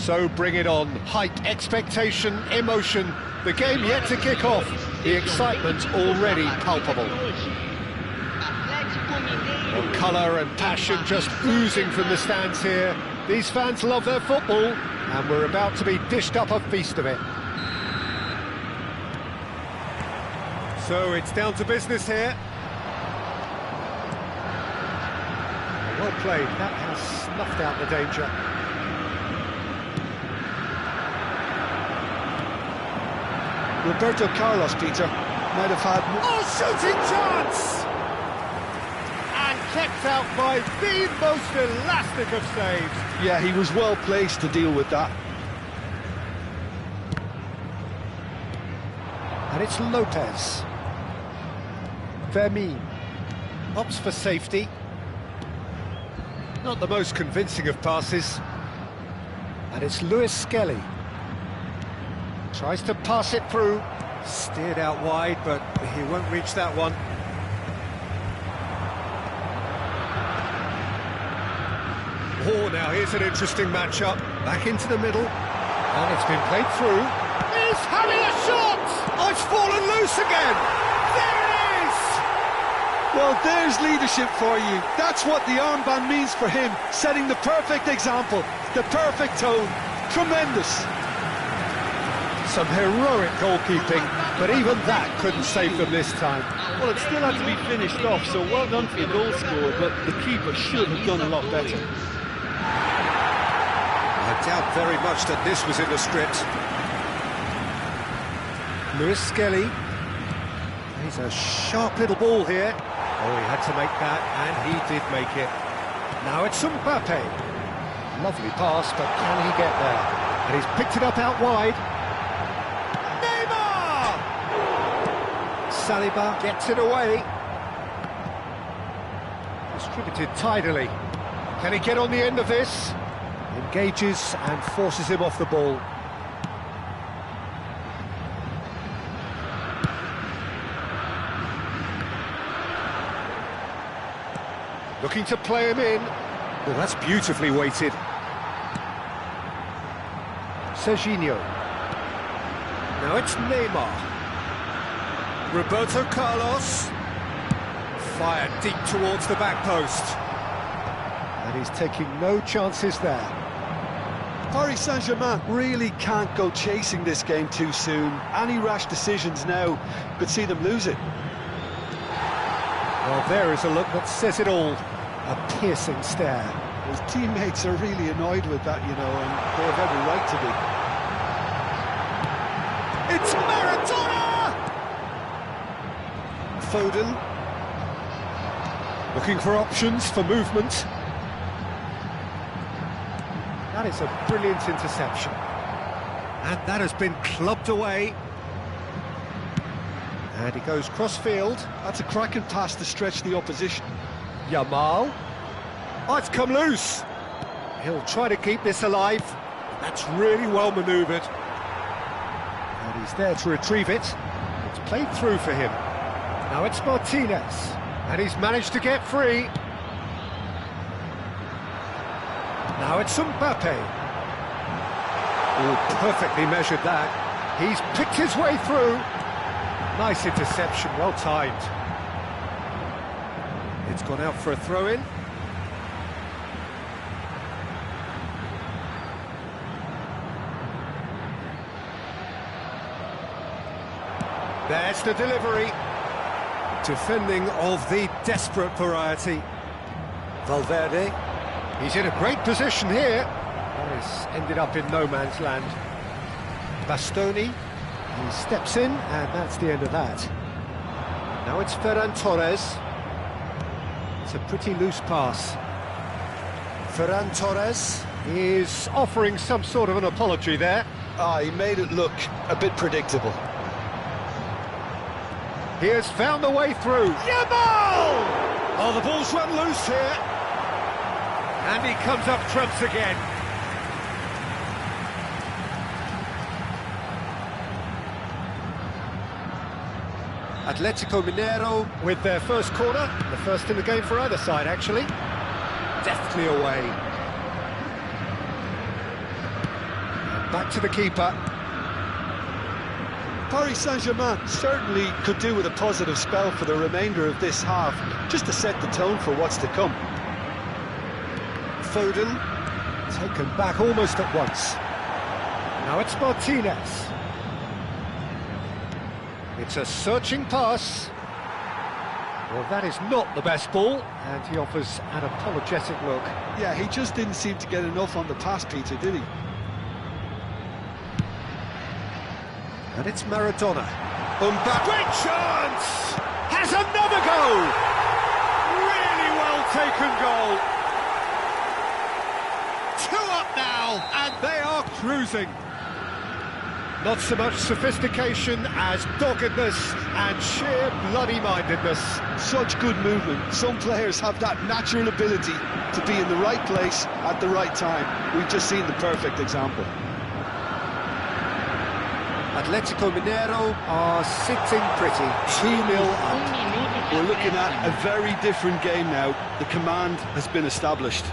So bring it on. Hype, expectation, emotion. The game yet to kick off. The excitement already palpable. Well, colour and passion just oozing from the stands here. These fans love their football, and we're about to be dished up a feast of it. So it's down to business here. Well played, that has snuffed out the danger. Roberto Carlos, Peter, might have had... Oh, shooting chance! And kept out by the most elastic of saves. Yeah, he was well placed to deal with that. And it's Lopez. Vermin opts for safety. Not the most convincing of passes. And it's Lewis Skelly. Tries to pass it through. Steered out wide, but he won't reach that one. Oh, now here's an interesting matchup. Back into the middle. And it's been played through. He's having a shot! Oh, it's fallen loose again! There it is! Well, there's leadership for you. That's what the armband means for him, setting the perfect example, the perfect tone. Tremendous. Some heroic goalkeeping, but even that couldn't save them this time. Well, it still had to be finished off, so well done for the goal scorer, but the keeper should have done a lot better. I doubt very much that this was in the script. Lewis Skelly. He's a sharp little ball here. Oh, he had to make that, and he did make it. Now it's Mbappe. Lovely pass, but can he get there? And he's picked it up out wide. Neymar! Saliba gets it away. Distributed tidily. Can he get on the end of this? Engages and forces him off the ball. Looking to play him in. Well, that's beautifully weighted. Serginho. Now it's Neymar. Roberto Carlos. Fired deep towards the back post. And he's taking no chances there. Paris Saint-Germain really can't go chasing this game too soon. Any rash decisions now could see them lose it. Well, there is a look that says it all. A piercing stare. His teammates are really annoyed with that, you know, and they have every right to be. It's Maradona! Foden. Looking for options for movement. That is a brilliant interception. And that has been clubbed away. And he goes cross-field. That's a cracking pass to stretch the opposition. Yamal. Oh, it's come loose. He'll try to keep this alive. That's really well manoeuvred. And he's there to retrieve it. It's played through for him. Now it's Martinez. And he's managed to get free. Now it's Mbappe. Oh, perfectly measured that. He's picked his way through. Nice interception, well timed. It's gone out for a throw-in. There's the delivery. Defending of the desperate variety. Valverde. He's in a great position here. Paris ended up in no man's land. Bastoni. He steps in, and that's the end of that. Now it's Ferran Torres. It's a pretty loose pass. Ferran Torres is offering some sort of an apology there. He made it look a bit predictable. He has found the way through. Yamal! Oh, the ball's run loose here. And he comes up trumps again. Atletico Mineiro with their first corner, the first in the game for either side, actually. Deftly away. Back to the keeper. Paris Saint-Germain certainly could do with a positive spell for the remainder of this half, just to set the tone for what's to come. Foden, taken back almost at once. Now it's Martinez. It's a searching pass. Well, that is not the best ball, and he offers an apologetic look. Yeah, he just didn't seem to get enough on the pass, Peter, did he? And it's Maradona. Great chance! Has another goal! Really well taken goal. 2 up now, and they are cruising. Not so much sophistication as doggedness and sheer bloody-mindedness. Such good movement. Some players have that natural ability to be in the right place at the right time. We've just seen the perfect example. Atletico Mineiro are sitting pretty, 2-0 up. We're looking at a very different game now. The command has been established.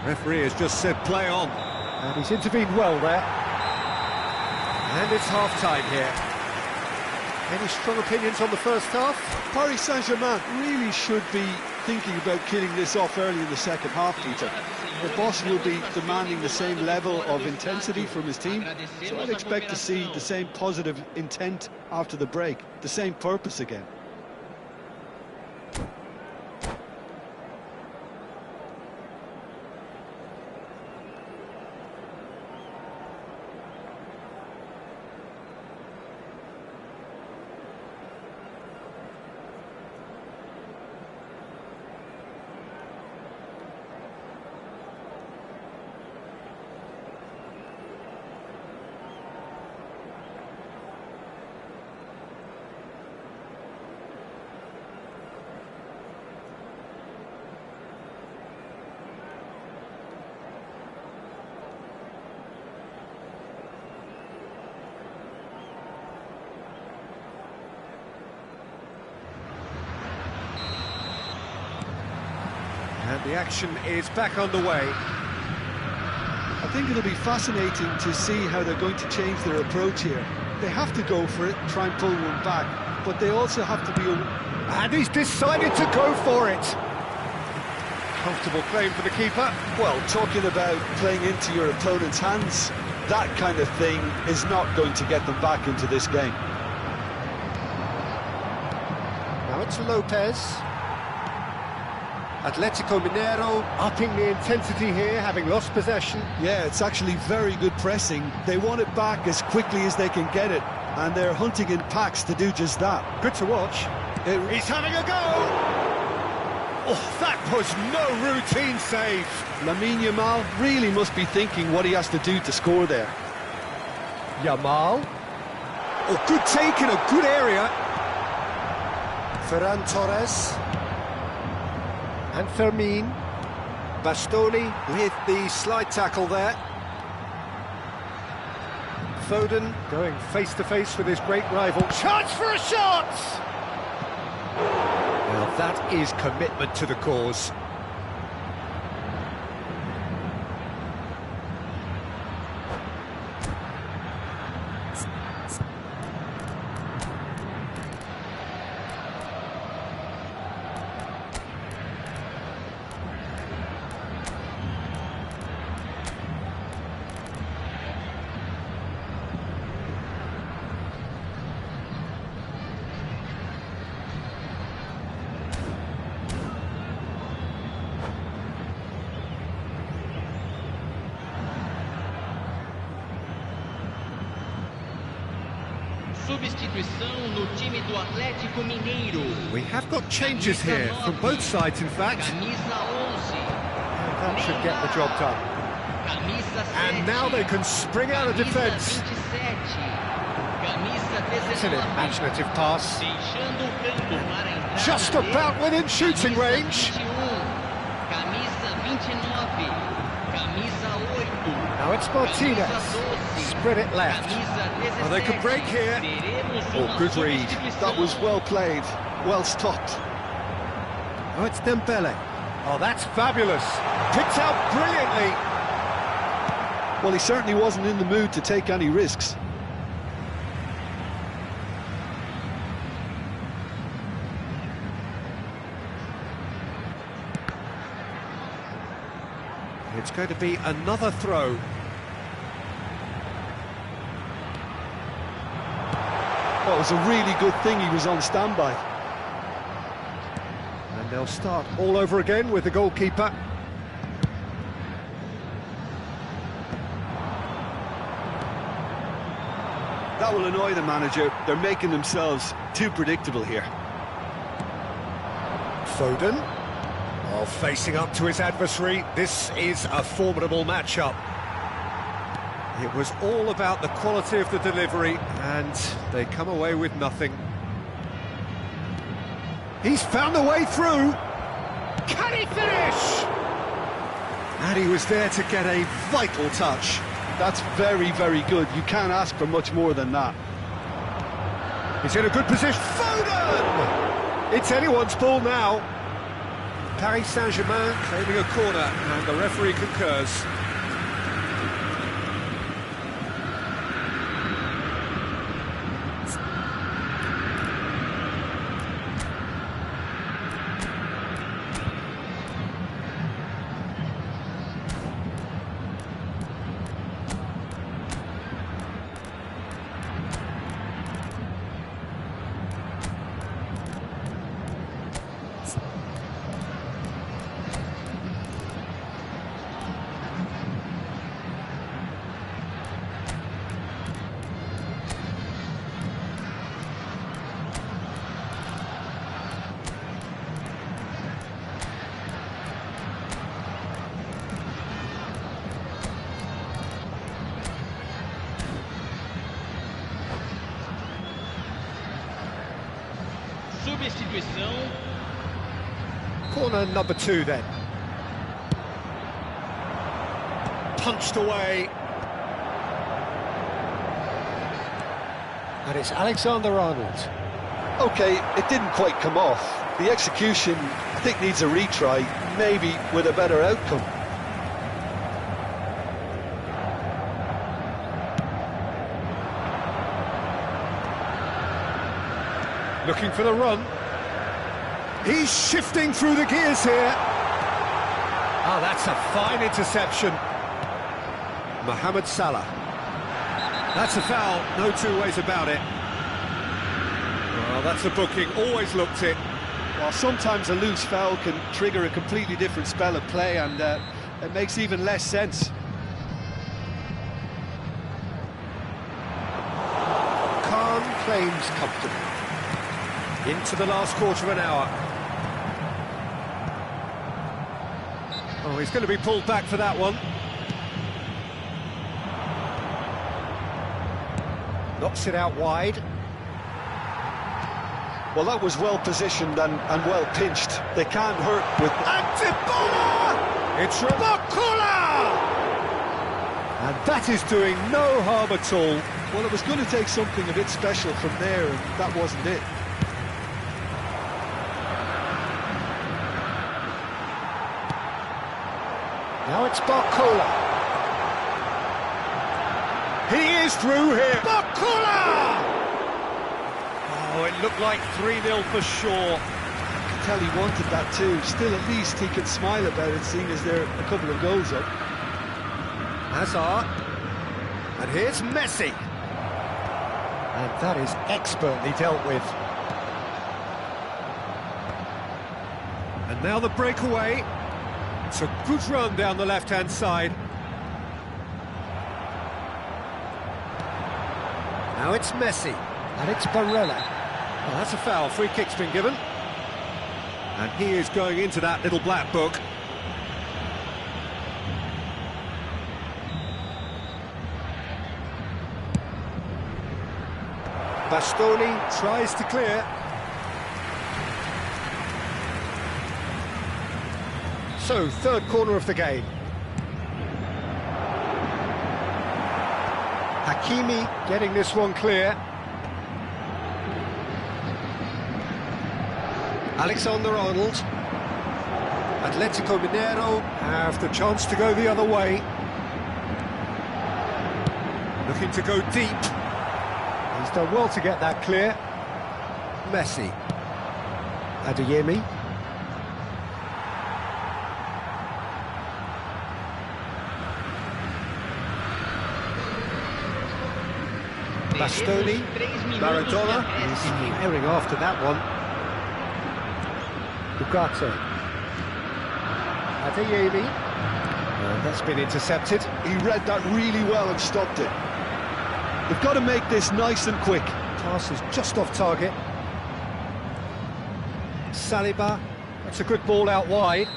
Referee has just said play on, and he's intervened well there. And it's half-time here. Any strong opinions on the first half? Paris Saint-Germain really should be thinking about killing this off early in the second half, Peter. The boss will be demanding the same level of intensity from his team, so I'd expect to see the same positive intent after the break, the same purpose again. And the action is back on the way. I think it'll be fascinating to see how they're going to change their approach here. They have to go for it, try and pull one back, but they also have to be... And he's decided to go for it. Comfortable claim for the keeper. Well, talking about playing into your opponent's hands, that kind of thing is not going to get them back into this game. Now it's Lopez. Atletico Mineiro upping the intensity here, having lost possession. Yeah, it's actually very good pressing. They want it back as quickly as they can get it, and they're hunting in packs to do just that. Good to watch. He's having a go! Oh, that was no routine save. Lamine Yamal really must be thinking what he has to do to score there. Yamal. Oh, good take in a good area. Ferran Torres. And Fermin. Bastoni with the slide tackle there. Foden going face-to-face with his great rival. Chance for a shot! Well, that is commitment to the cause. Substituição no time do Atlético Mineiro. We have got changes here from both sides, in fact. Camisa 11. That should get the job done. Camisa 7. And now they can spring out of defence. It's an imaginative pass. Deixando o campo para a entrada. Just about within shooting range. Camisa 29. Camisa 8. Now it's Martinez. Spread it left. Oh, they could break here. Oh, good read. That was well played, well stopped. Oh, it's Dembele. Oh, that's fabulous. Picked out brilliantly. Well, he certainly wasn't in the mood to take any risks. It's going to be another throw. Well, it was a really good thing he was on standby. And they'll start all over again with the goalkeeper. That will annoy the manager. They're making themselves too predictable here. Foden, while facing up to his adversary, this is a formidable matchup. It was all about the quality of the delivery, and they come away with nothing. He's found a way through. Can he finish? And he was there to get a vital touch. That's very, very good. You can't ask for much more than that. He's in a good position. Foden! It's anyone's ball now. Paris Saint-Germain claiming a corner, and the referee concurs. Substituição. Corner number 2 then. Punched away. And it's Alexander-Arnold. Okay, it didn't quite come off. The execution, I think, needs a retry, maybe with a better outcome. Looking for the run. He's shifting through the gears here. Oh, that's a fine interception. Mohamed Salah. That's a foul, no two ways about it. Well, that's a booking, always looked it. Well, sometimes a loose foul can trigger a completely different spell of play, and it makes even less sense. Khan claims comfortable. Into the last quarter of an hour. Oh, he's going to be pulled back for that one. Knocks it out wide. Well, that was well positioned and well pinched. They can't hurt with... Antipolo! It's Bakula! And that is doing no harm at all. Well, it was going to take something a bit special from there, and that wasn't it. Now it's Bakula. He is through here. Bakula! Oh, it looked like 3-0 for sure. I could tell he wanted that too. Still, at least he could smile about it, seeing as there are a couple of goals up. Hazard. And here's Messi. And that is expertly dealt with. And now the breakaway. It's a good run down the left-hand side. Now it's Messi, and it's Barella. Well, that's a foul. Free kick's been given. And he is going into that little black book. Bastoni tries to clear. So, third corner of the game. Hakimi getting this one clear. Alexander-Arnold. Atletico Mineiro have the chance to go the other way. Looking to go deep. He's done well to get that clear. Messi. Adeyemi. Bastoni. Maradona. He's herring after that one. Ugarte. Adeyemi. That's been intercepted. He read that really well and stopped it. They've got to make this nice and quick. Pass is just off target. Saliba. That's a good ball out wide.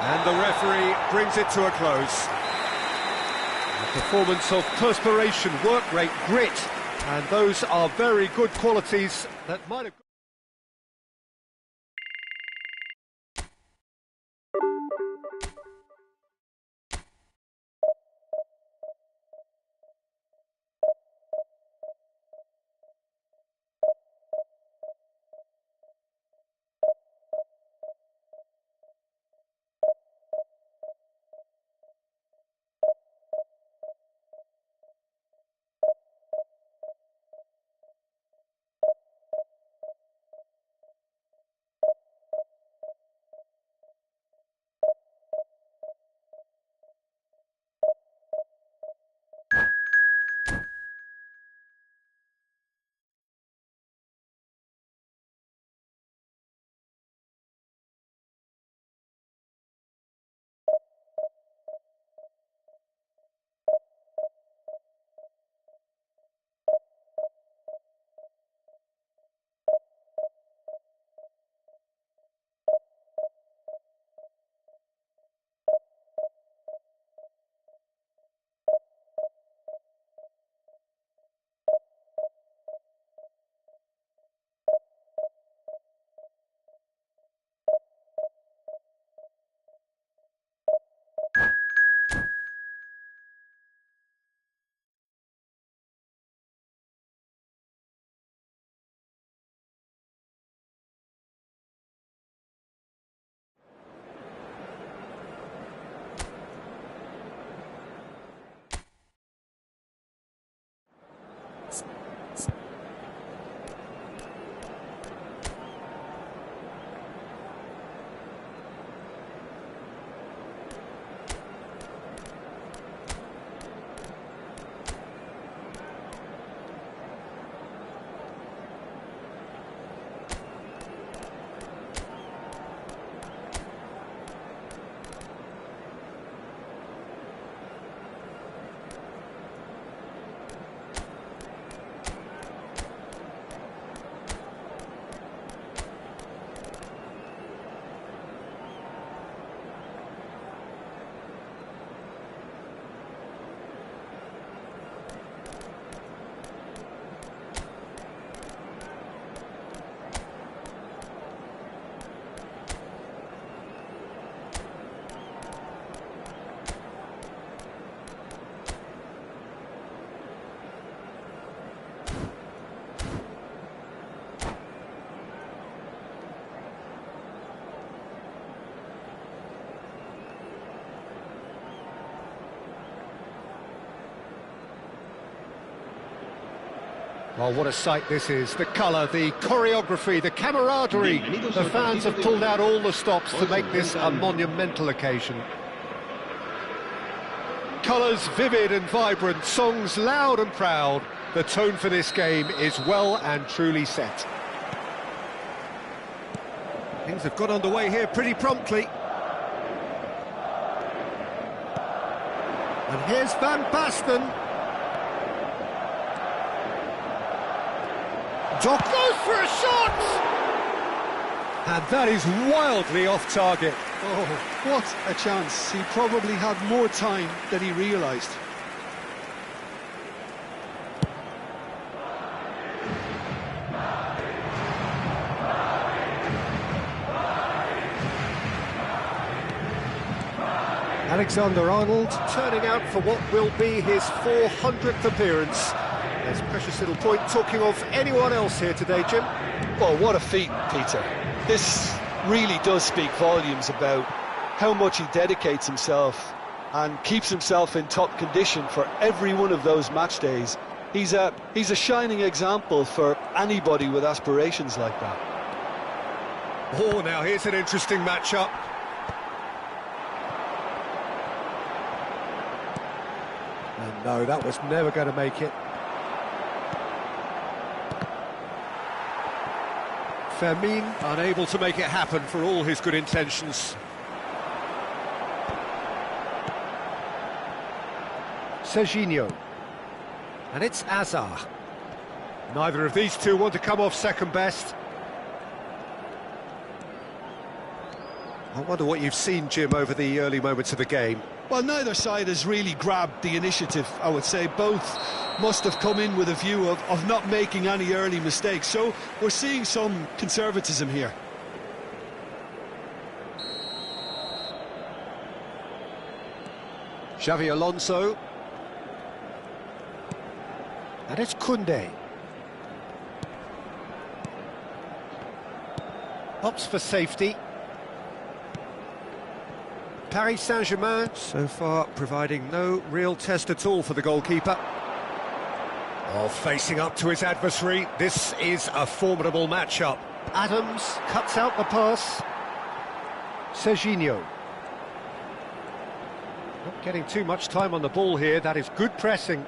And the referee brings it to a close. A performance of perspiration, work rate, grit, and those are very good qualities that might have... Well, what a sight this is. The colour, the choreography, the camaraderie. The fans have pulled out all the stops to make this a monumental occasion. Colours vivid and vibrant, songs loud and proud. The tone for this game is well and truly set. Things have got underway here pretty promptly. And here's Van Basten. Doc goes for a shot! And that is wildly off target. Oh, what a chance. He probably had more time than he realised. Alexander-Arnold turning out for what will be his 400th appearance. There's a precious little point. Talking of anyone else here today, Jim? Well, what a feat, Peter. This really does speak volumes about how much he dedicates himself and keeps himself in top condition for every one of those match days. He's a shining example for anybody with aspirations like that. Oh, now here's an interesting matchup. And no, that was never going to make it. Fermin unable to make it happen for all his good intentions. Serginho. And it's Azar. Neither of these two want to come off second best. I wonder what you've seen, Jim, over the early moments of the game. Well, neither side has really grabbed the initiative, I would say. Both must have come in with a view of not making any early mistakes. So we're seeing some conservatism here. Xavi Alonso. And it's Koundé. Opts for safety. Paris Saint-Germain so far providing no real test at all for the goalkeeper. Oh, facing up to his adversary, this is a formidable matchup. Adams cuts out the pass. Serginho. Not getting too much time on the ball here, that is good pressing.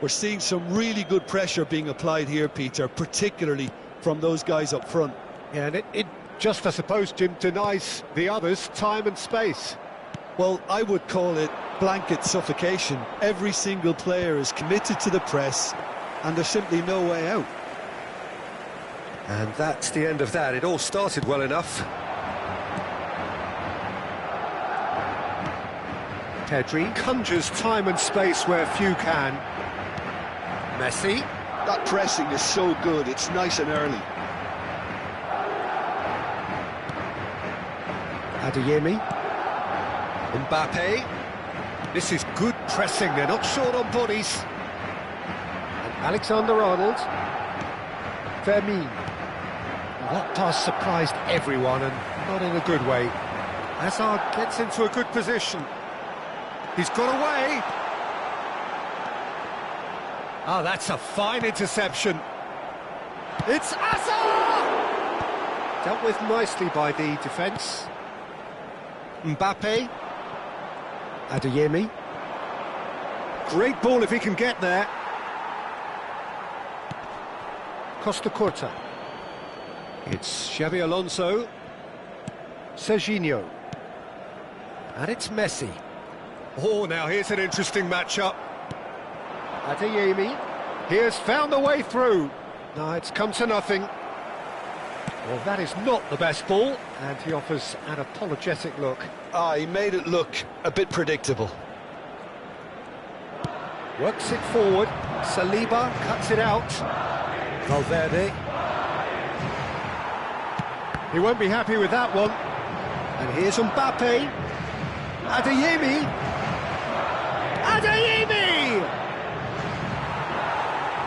We're seeing some really good pressure being applied here, Peter, particularly from those guys up front. Yeah, and it just, I suppose, Jim, denies the others time and space. Well, I would call it blanket suffocation. Every single player is committed to the press, and there's simply no way out. And that's the end of that. It all started well enough. Pedri conjures time and space where few can. Messi. That pressing is so good, it's nice and early. Adeyemi. Mbappe. This is good pressing, they're not short on bodies. And Alexander-Arnold. Fermin. That pass surprised everyone, and not in a good way. Hazard gets into a good position. He's got away. Oh, that's a fine interception. It's Hazard! Dealt with nicely by the defence. Mbappe. Adeyemi. Great ball if he can get there. Costa Curta. It's Xavi Alonso. Serginho. And it's Messi. Oh, now here's an interesting matchup. Adeyemi. He has found the way through. No, it's come to nothing. Well, that is not the best ball, and he offers an apologetic look. He made it look a bit predictable. Works it forward. Saliba cuts it out. Valverde. He won't be happy with that one. And here's Mbappe. Adeyemi. Adeyemi!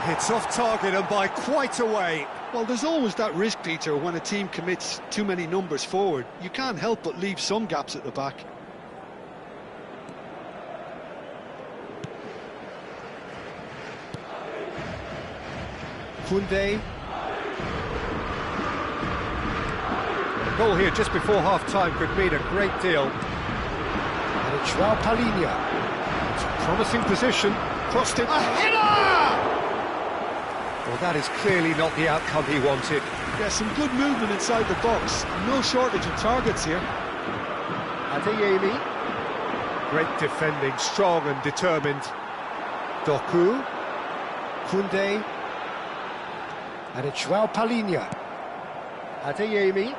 It's off target and by quite a way. Well, there's always that risk, Peter, when a team commits too many numbers forward. You can't help but leave some gaps at the back. Koundé. A goal here just before half-time could mean a great deal. And it's João Palhinha. It's a promising position. Crossed it. A header! Well, that is clearly not the outcome he wanted. Yeah, some good movement inside the box. No shortage of targets here. Adeyemi. Great defending, strong and determined. Doku. Koundé. And it's João Palhinha. Adeyemi.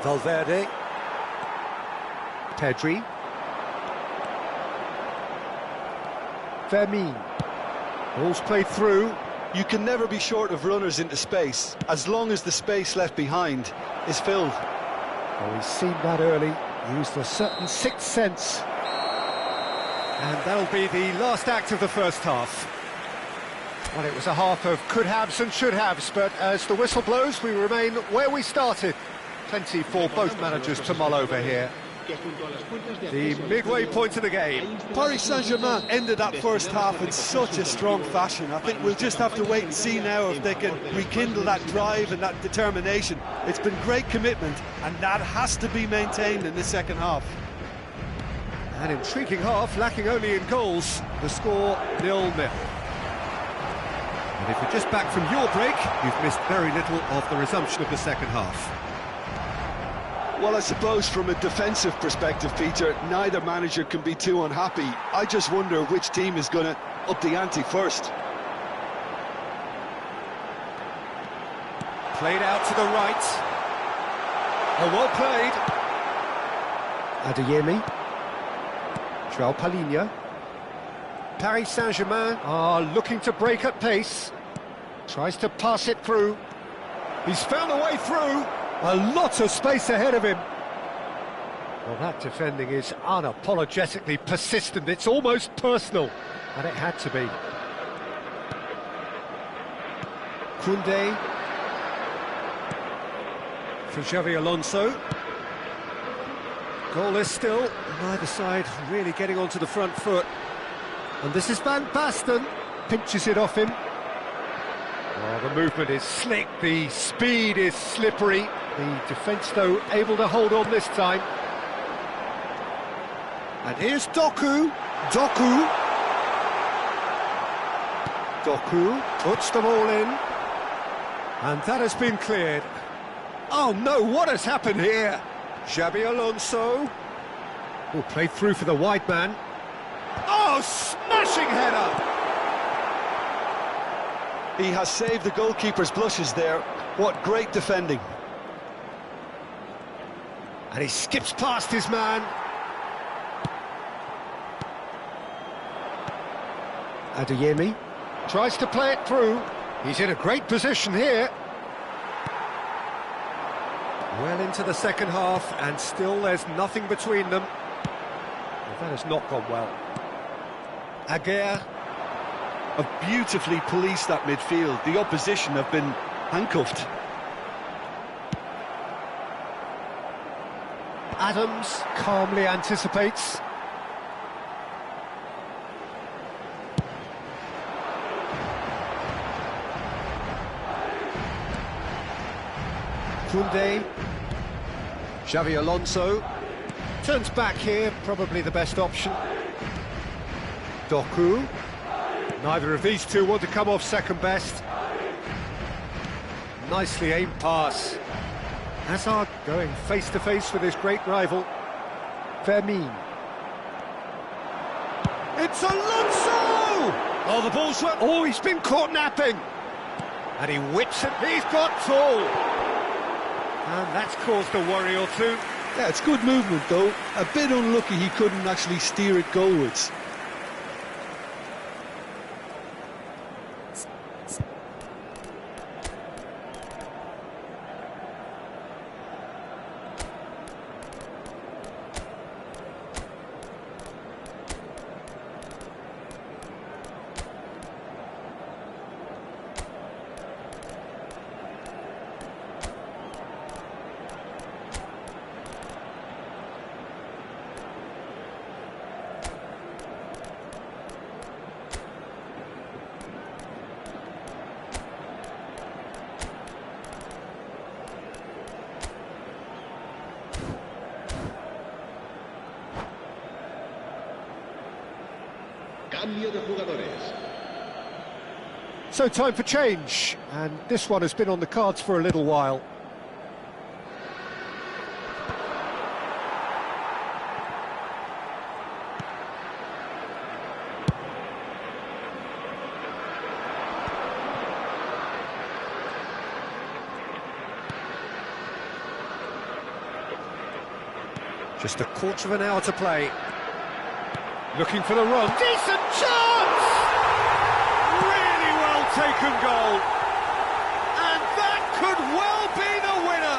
Valverde. Pedri. Fermin. Ball's played through. You can never be short of runners into space, as long as the space left behind is filled. Oh, he's seen that early, used a certain sixth sense. And that'll be the last act of the first half. Well, it was a half of could-haves and should-haves, but as the whistle blows, we remain where we started. Plenty for both managers to mull over here. The midway point of the game. Paris Saint-Germain ended that first half in such a strong fashion. I think we'll just have to wait and see now if they can rekindle that drive and that determination. It's been great commitment, and that has to be maintained in the second half. An intriguing half, lacking only in goals. The score 0-0. And if you're just back from your break, you've missed very little of the resumption of the second half. Well, I suppose from a defensive perspective, Peter, neither manager can be too unhappy. I just wonder which team is going to up the ante first. Played out to the right. Oh, well played. Adeyemi. João Palhinha. Paris Saint-Germain are looking to break at pace. Tries to pass it through. He's found a way through. A lot of space ahead of him. Well, that defending is unapologetically persistent. It's almost personal. And it had to be. Koundé. For Xavi Alonso. Goalless still. Neither side really getting onto the front foot. And this is Van Basten. Pinches it off him. Oh, the movement is slick, the speed is slippery. The defence, though, able to hold on this time. And here's Doku. Doku puts them all in. And that has been cleared. Oh no, what has happened here? Xabi Alonso. Oh, played through for the wide man. Oh, smashing header! He has saved the goalkeeper's blushes there. What great defending. And he skips past his man. Adeyemi tries to play it through. He's in a great position here. Well into the second half, and still there's nothing between them. Well, that has not gone well. Aguirre. Have beautifully policed that midfield. The opposition have been handcuffed. Adams calmly anticipates. Koundé. Xavi Alonso. Turns back here, probably the best option. Doku. Neither of these two want to come off second best. Nicely aimed pass. Hazard going face-to-face with his great rival. Fermin. It's Alonso! Oh, the ball's... Oh, he's been caught napping. And he whips it. He's got tall. And that's caused a worry or two. Yeah, it's good movement, though. A bit unlucky he couldn't actually steer it goalwards. Cambio de jugadores. So time for change, and this one has been on the cards for a little while. Just a quarter of an hour to play. Looking for the run. Decent chance! Really well taken goal. And that could well be the winner.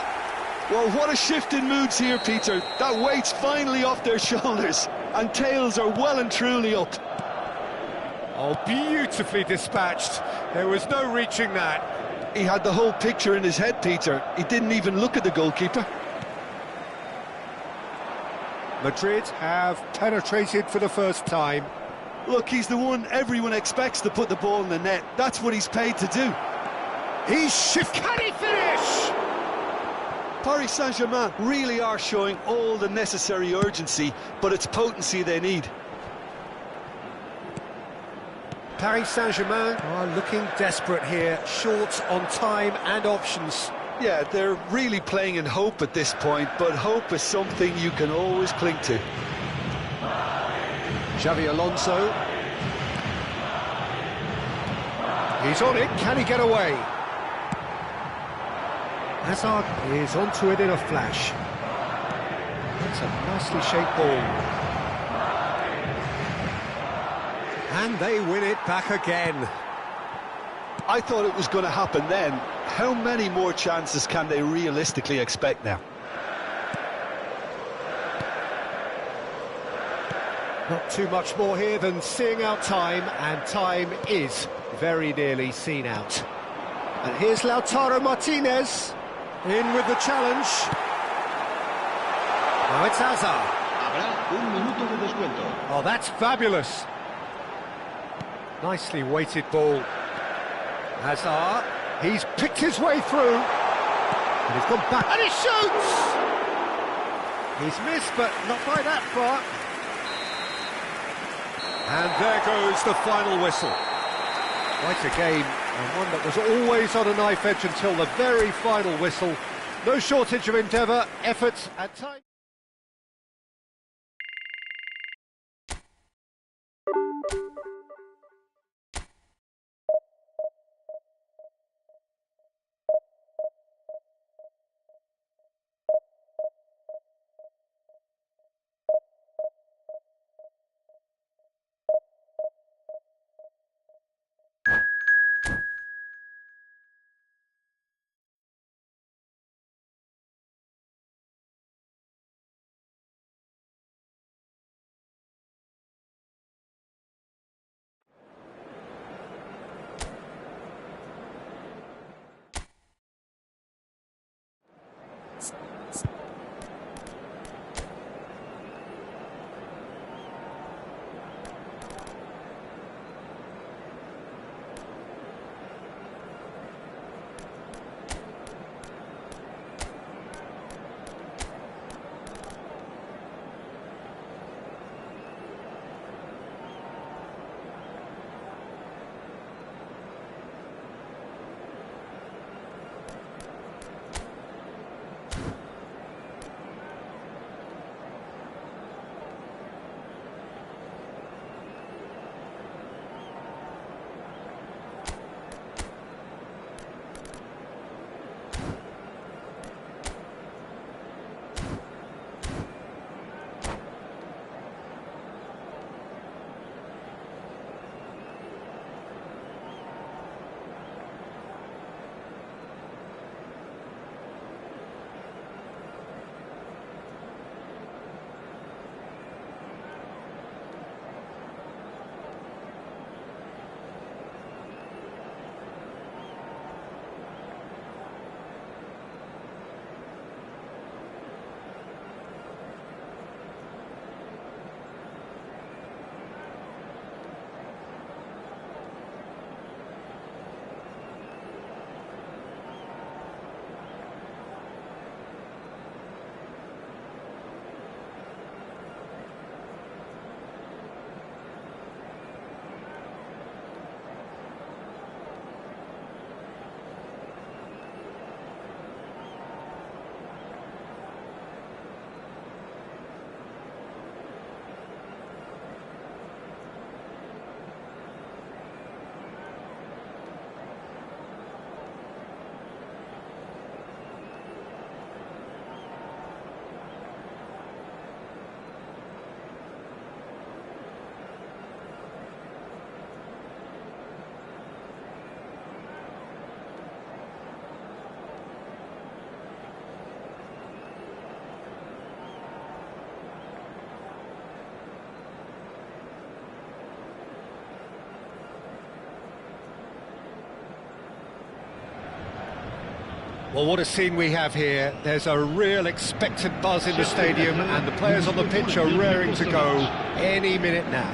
Well, what a shift in moods here, Peter. That weight's finally off their shoulders, and tails are well and truly up. Oh, beautifully dispatched. There was no reaching that. He had the whole picture in his head, Peter. He didn't even look at the goalkeeper. Madrid have penetrated for the first time. Look, he's the one everyone expects to put the ball in the net. That's what he's paid to do. Can he finish? Paris Saint-Germain really are showing all the necessary urgency, but it's potency they need. Paris Saint-Germain are looking desperate here, short on time and options. Yeah, they're really playing in hope at this point, but hope is something you can always cling to. Xavi Alonso. He's on it, can he get away? Hazard is onto it in a flash. That's a nicely shaped ball. And they win it back again. I thought it was going to happen then. How many more chances can they realistically expect now? Not too much more here than seeing out time, and time is very nearly seen out. And here's Lautaro Martinez, in with the challenge. Now it's Hazard. Habrá un minuto de descuento. Oh, that's fabulous. Nicely weighted ball. Hazard, he's picked his way through. And he's gone back, and he shoots! He's missed, but not by that far. And there goes the final whistle. Quite a game, and one that was always on a knife edge until the very final whistle. No shortage of endeavour, effort and time. Well, what a scene we have here. There's a real expectant buzz in the stadium, and the players on the pitch are raring to go any minute now.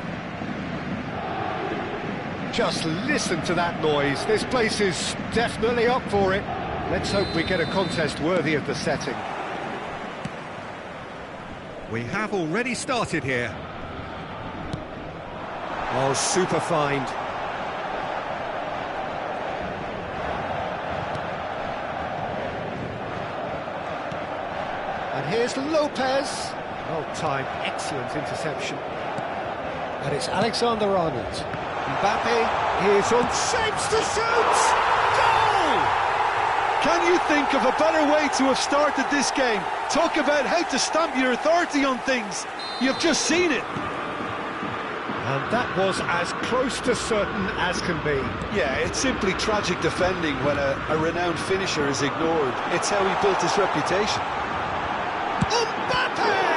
Just listen to that noise. This place is definitely up for it. Let's hope we get a contest worthy of the setting. We have already started here. Oh, super find. And here's Lopez. Well timed, excellent interception. And it's Alexander-Arnold. Mbappe, here's on, shapes to shoot! Goal! Can you think of a better way to have started this game? Talk about how to stamp your authority on things. You've just seen it. And that was as close to certain as can be. Yeah, it's simply tragic defending when a renowned finisher is ignored. It's how he built his reputation. Mbappe!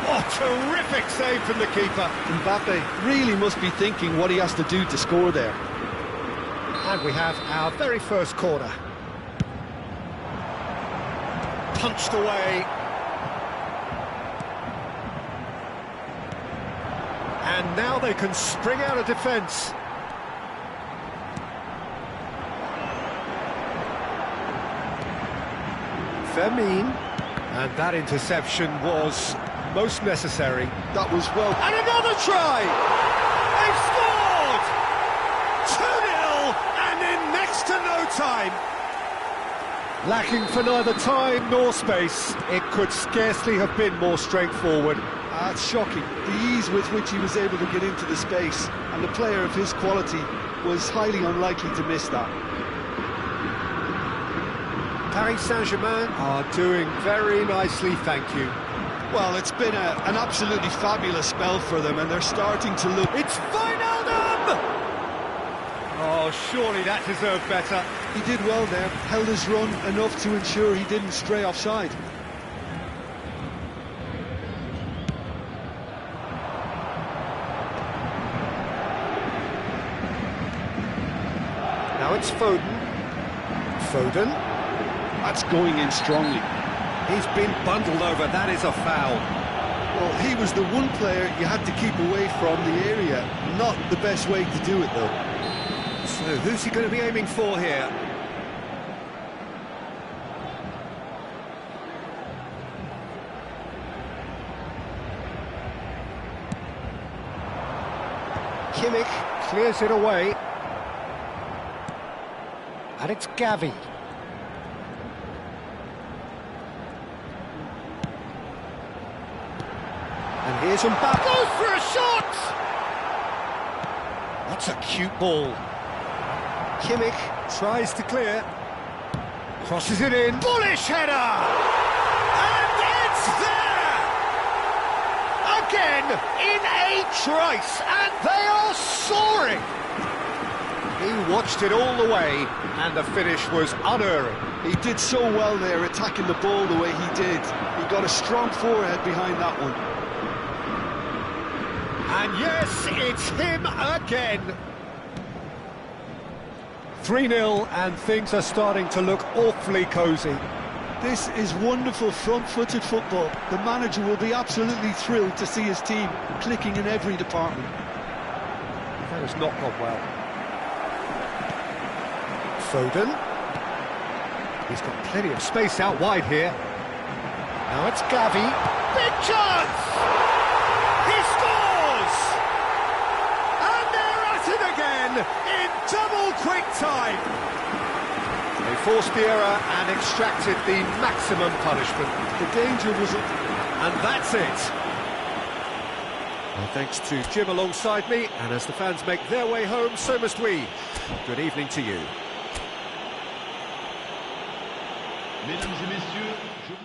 What terrific save from the keeper. Mbappe really must be thinking what he has to do to score there. And we have our very first corner. Punched away. And now they can spring out of defence. Firmine. And that interception was most necessary. That was well... And another try! They've scored! 2-0 and in next to no time. Lacking for neither time nor space, it could scarcely have been more straightforward. It's shocking, the ease with which he was able to get into the space, and a player of his quality was highly unlikely to miss that. Paris Saint-Germain are doing very nicely, thank you. Well, it's been an absolutely fabulous spell for them, and they're starting to look... It's Wijnaldum! Oh, surely that deserved better. He did well there, held his run enough to ensure he didn't stray offside. Now it's Foden. Foden. That's going in strongly. He's been bundled over, that is a foul. Well, he was the one player you had to keep away from the area. Not the best way to do it, though. So who's he going to be aiming for here? Kimmich clears it away. And it's Gavi. And here's Mbappe. Goes for a shot! That's a cute ball. Kimmich tries to clear. Crosses it in. Bullish header! And it's there! Again, in a trice, and they are soaring! He watched it all the way, and the finish was unerring. He did so well there, attacking the ball the way he did. He got a strong forehead behind that one. And yes, it's him again. 3-0, and things are starting to look awfully cosy. This is wonderful front-footed football. The manager will be absolutely thrilled to see his team clicking in every department. That has not gone well. Foden. He's got plenty of space out wide here. Now it's Gavi. Big chance! He scores! And they're at it again in double quick time. They forced the error and extracted the maximum punishment. The danger was... And that's it. Well, thanks to Jim alongside me, and as the fans make their way home, so must we. Good evening to you. Mesdames et messieurs, je vous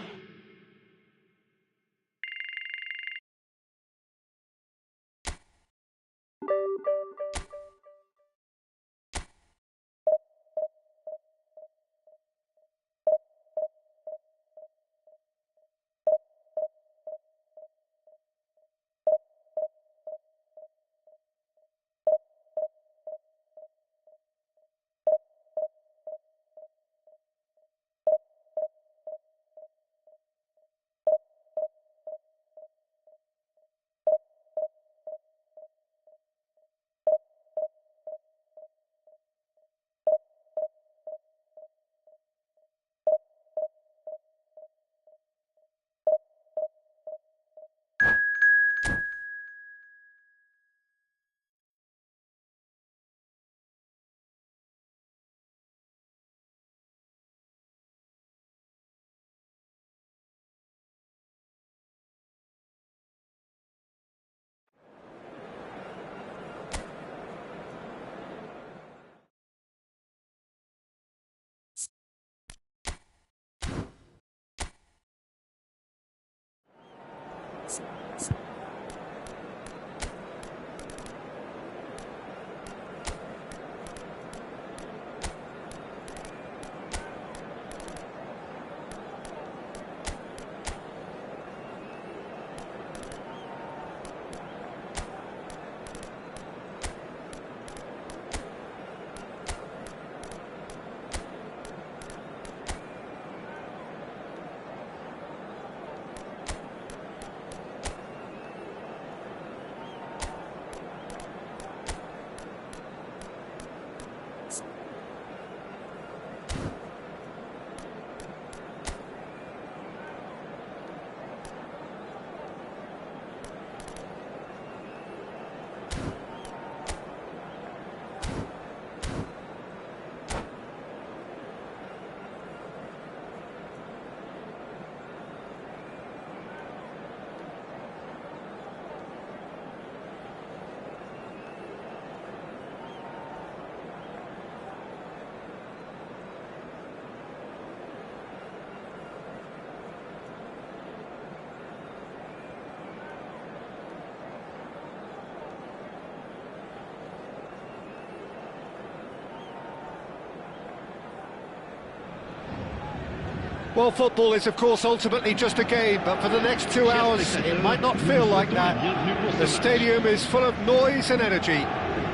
Well, football is, of course, ultimately just a game, but for the next 2 hours, it might not feel like that. The stadium is full of noise and energy.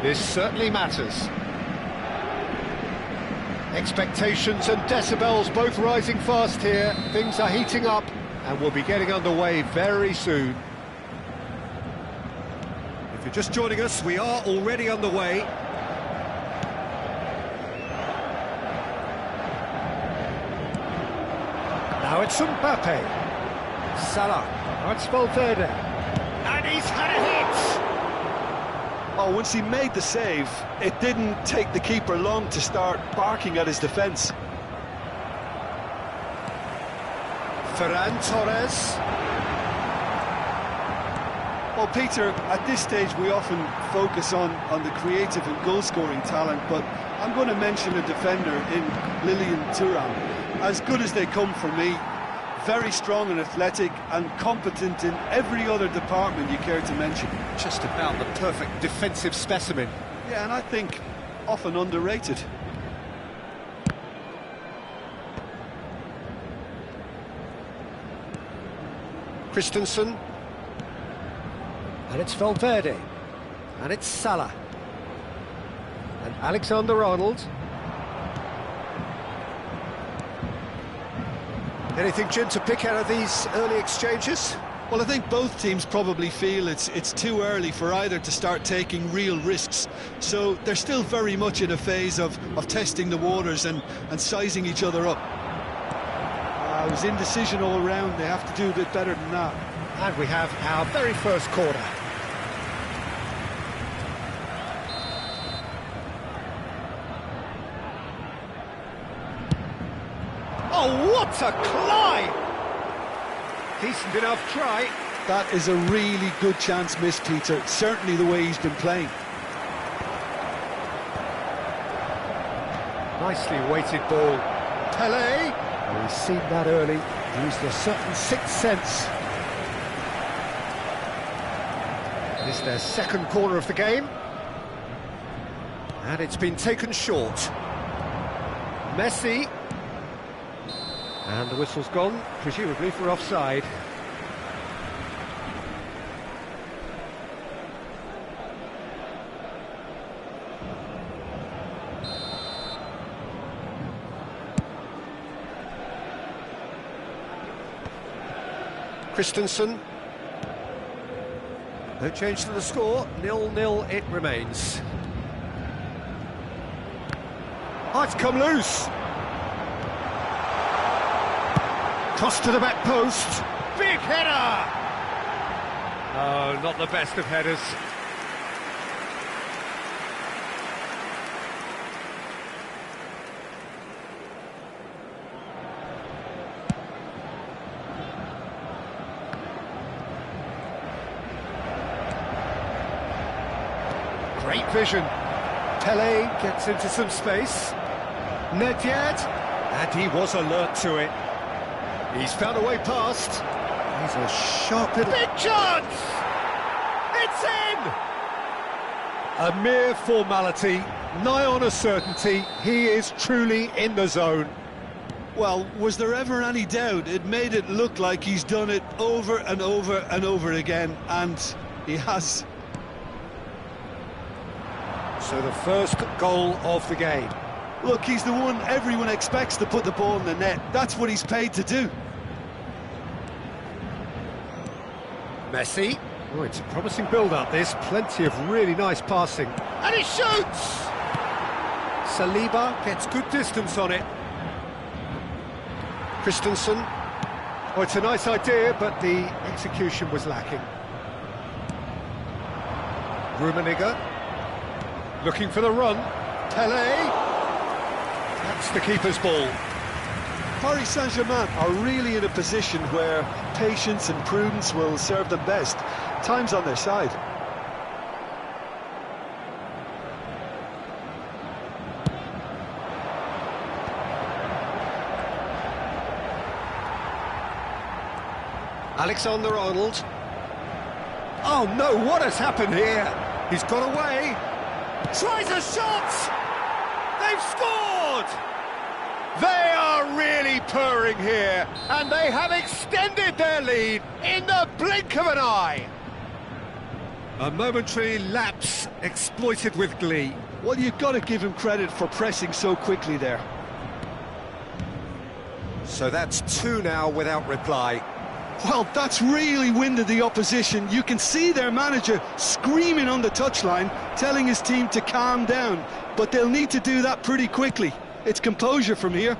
This certainly matters. Expectations and decibels both rising fast here. Things are heating up, and we'll be getting underway very soon. If you're just joining us, we are already underway. Now it's Mbappe. Salah. That's Valverde. And he's had a hit! Oh, once he made the save, it didn't take the keeper long to start barking at his defence. Ferran Torres. Well, Peter, at this stage we often focus on the creative and goal-scoring talent, but I'm going to mention a defender in Lilian Thuram. As good as they come for me, very strong and athletic and competent in every other department you care to mention. Just about the perfect defensive specimen. Yeah, and I think often underrated. Christensen. And it's Valverde. And it's Salah. And Alexander-Arnold. Anything, Jim, to pick out of these early exchanges? Well, I think both teams probably feel it's too early for either to start taking real risks. So they're still very much in a phase of testing the waters and sizing each other up. It was indecision all round. They have to do a bit better than that. And we have our very first corner. Oh, what a climb! Decent enough try. That is a really good chance missed, Peter. Certainly the way he's been playing. Nicely weighted ball. Pelé! Oh, he's seen that early. Used a certain sixth sense. It is their second corner of the game. And it's been taken short. Messi. And the whistle's gone, presumably for offside. Christensen. No change to the score, 0-0 it remains. Oh, it's come loose! Cross to the back post. Big header! Oh, not the best of headers. Great vision. Pelé gets into some space. Nedved, and he was alert to it. He's found a way past. He's a sharp little... Big chance! It's in! A mere formality, nigh on a certainty. He is truly in the zone. Well, was there ever any doubt? It made it look like he's done it over and over and over again, and he has. So the first goal of the game. Look, he's the one everyone expects to put the ball in the net. That's what he's paid to do. Messi. Oh, it's a promising build-up, this. Plenty of really nice passing. And he shoots! Saliba gets good distance on it. Christensen. Oh, it's a nice idea, but the execution was lacking. Rummenigge. Looking for the run. Pelé. That's the keeper's ball. Paris Saint-Germain are really in a position where patience and prudence will serve them best. Time's on their side. Alexander-Arnold. Oh no, what has happened here? He's got away. Tries a shot! They've scored! They are really purring here, and they have extended their lead in the blink of an eye. A momentary lapse exploited with glee. Well, you've got to give him credit for pressing so quickly there. So that's two now without reply. Well, that's really winded the opposition. You can see their manager screaming on the touchline, telling his team to calm down. But they'll need to do that pretty quickly. It's composure from here.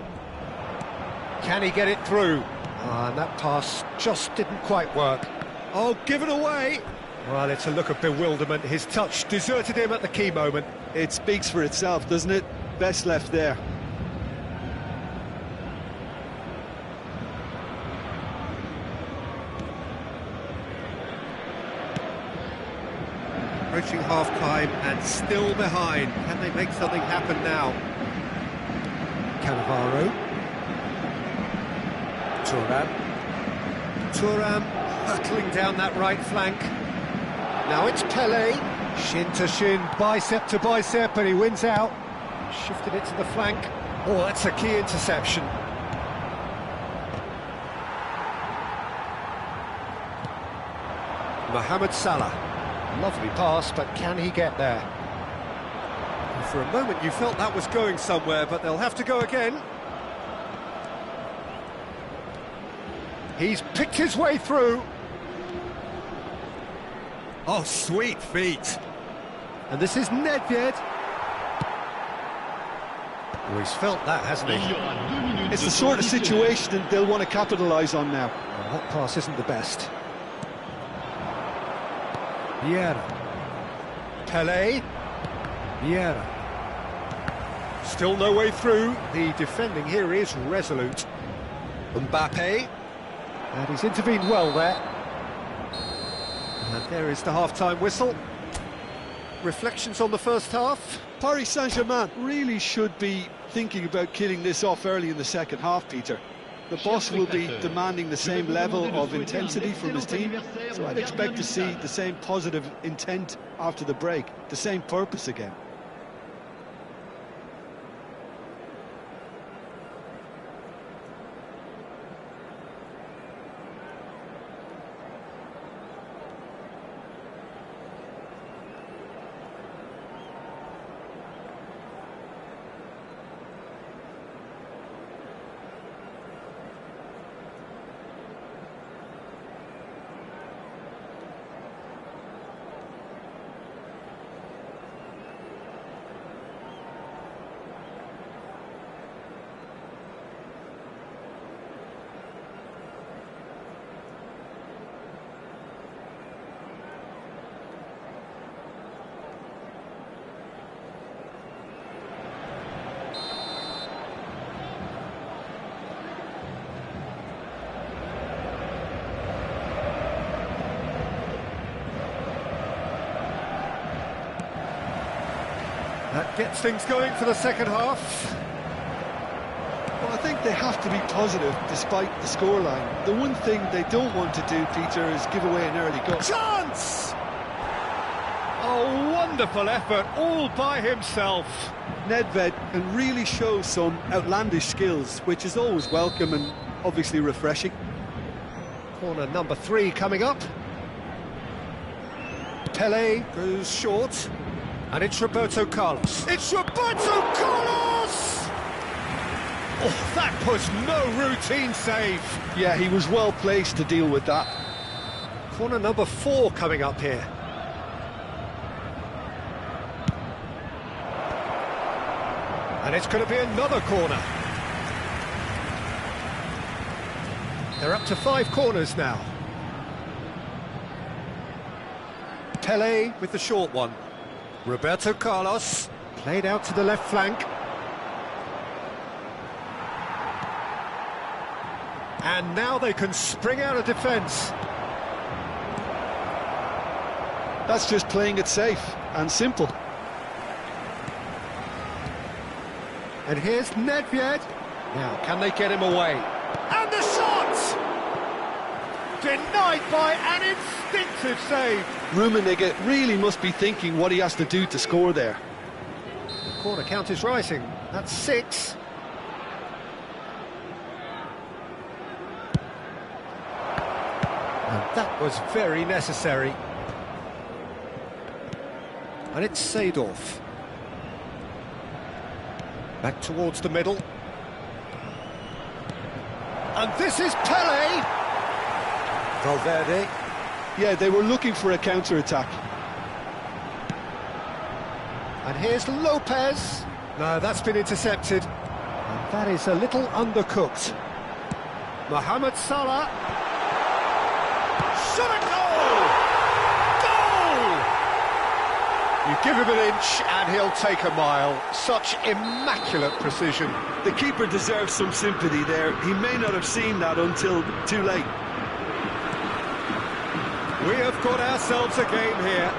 Can he get it through? And that pass just didn't quite work. Oh, given away. Well, it's a look of bewilderment. His touch deserted him at the key moment. It speaks for itself, doesn't it? Best left there. Approaching half-time and still behind. Can they make something happen now? Cannavaro. Thuram hurtling down that right flank. Now it's Pelé. Shin to shin, bicep to bicep, and he wins out. Shifted it to the flank. Oh, that's a key interception. Mohamed Salah. Lovely pass, but can he get there? For a moment you felt that was going somewhere, but they'll have to go again. He's picked his way through. Oh, sweet feet. And this is Nedved. Oh, he's felt that, hasn't he? It's the sort of situation that they'll want to capitalise on now. Well, that pass isn't the best. Vieira. Pelé. Vieira. Still no way through. The defending here is resolute. Mbappe. And he's intervened well there. And there is the half-time whistle. Reflections on the first half? Paris Saint-Germain really should be thinking about killing this off early in the second half, Peter. The boss will be demanding the same level of intensity from his team, so I'd expect to see the same positive intent after the break, the same purpose again. That gets things going for the second half. Well, I think they have to be positive despite the scoreline. The one thing they don't want to do, Peter, is give away an early goal. Chance! Oh, wonderful effort, all by himself. Nedved can really show some outlandish skills, which is always welcome and obviously refreshing. Corner number 3 coming up. Pelé goes short. And it's Roberto Carlos. It's Roberto Carlos! Oh, that was no routine save. Yeah, he was well placed to deal with that. Corner number 4 coming up here. And it's going to be another corner. They're up to 5 corners now. Pelé with the short one. Roberto Carlos, played out to the left flank. And now they can spring out of defence. That's just playing it safe and simple. And here's Nedved. Now, can they get him away? And the shot! Denied by an instinctive save. Rummenigge really must be thinking what he has to do to score there. The corner count is rising. That's 6. And that was very necessary. And it's Seedorf. Back towards the middle. And this is Pele! Valverde. Yeah, they were looking for a counter-attack. And here's Lopez. No, that's been intercepted. And that is a little undercooked. Mohamed Salah. Shot a goal! Goal! You give him an inch and he'll take a mile. Such immaculate precision. The keeper deserves some sympathy there. He may not have seen that until too late. We have got ourselves a game here.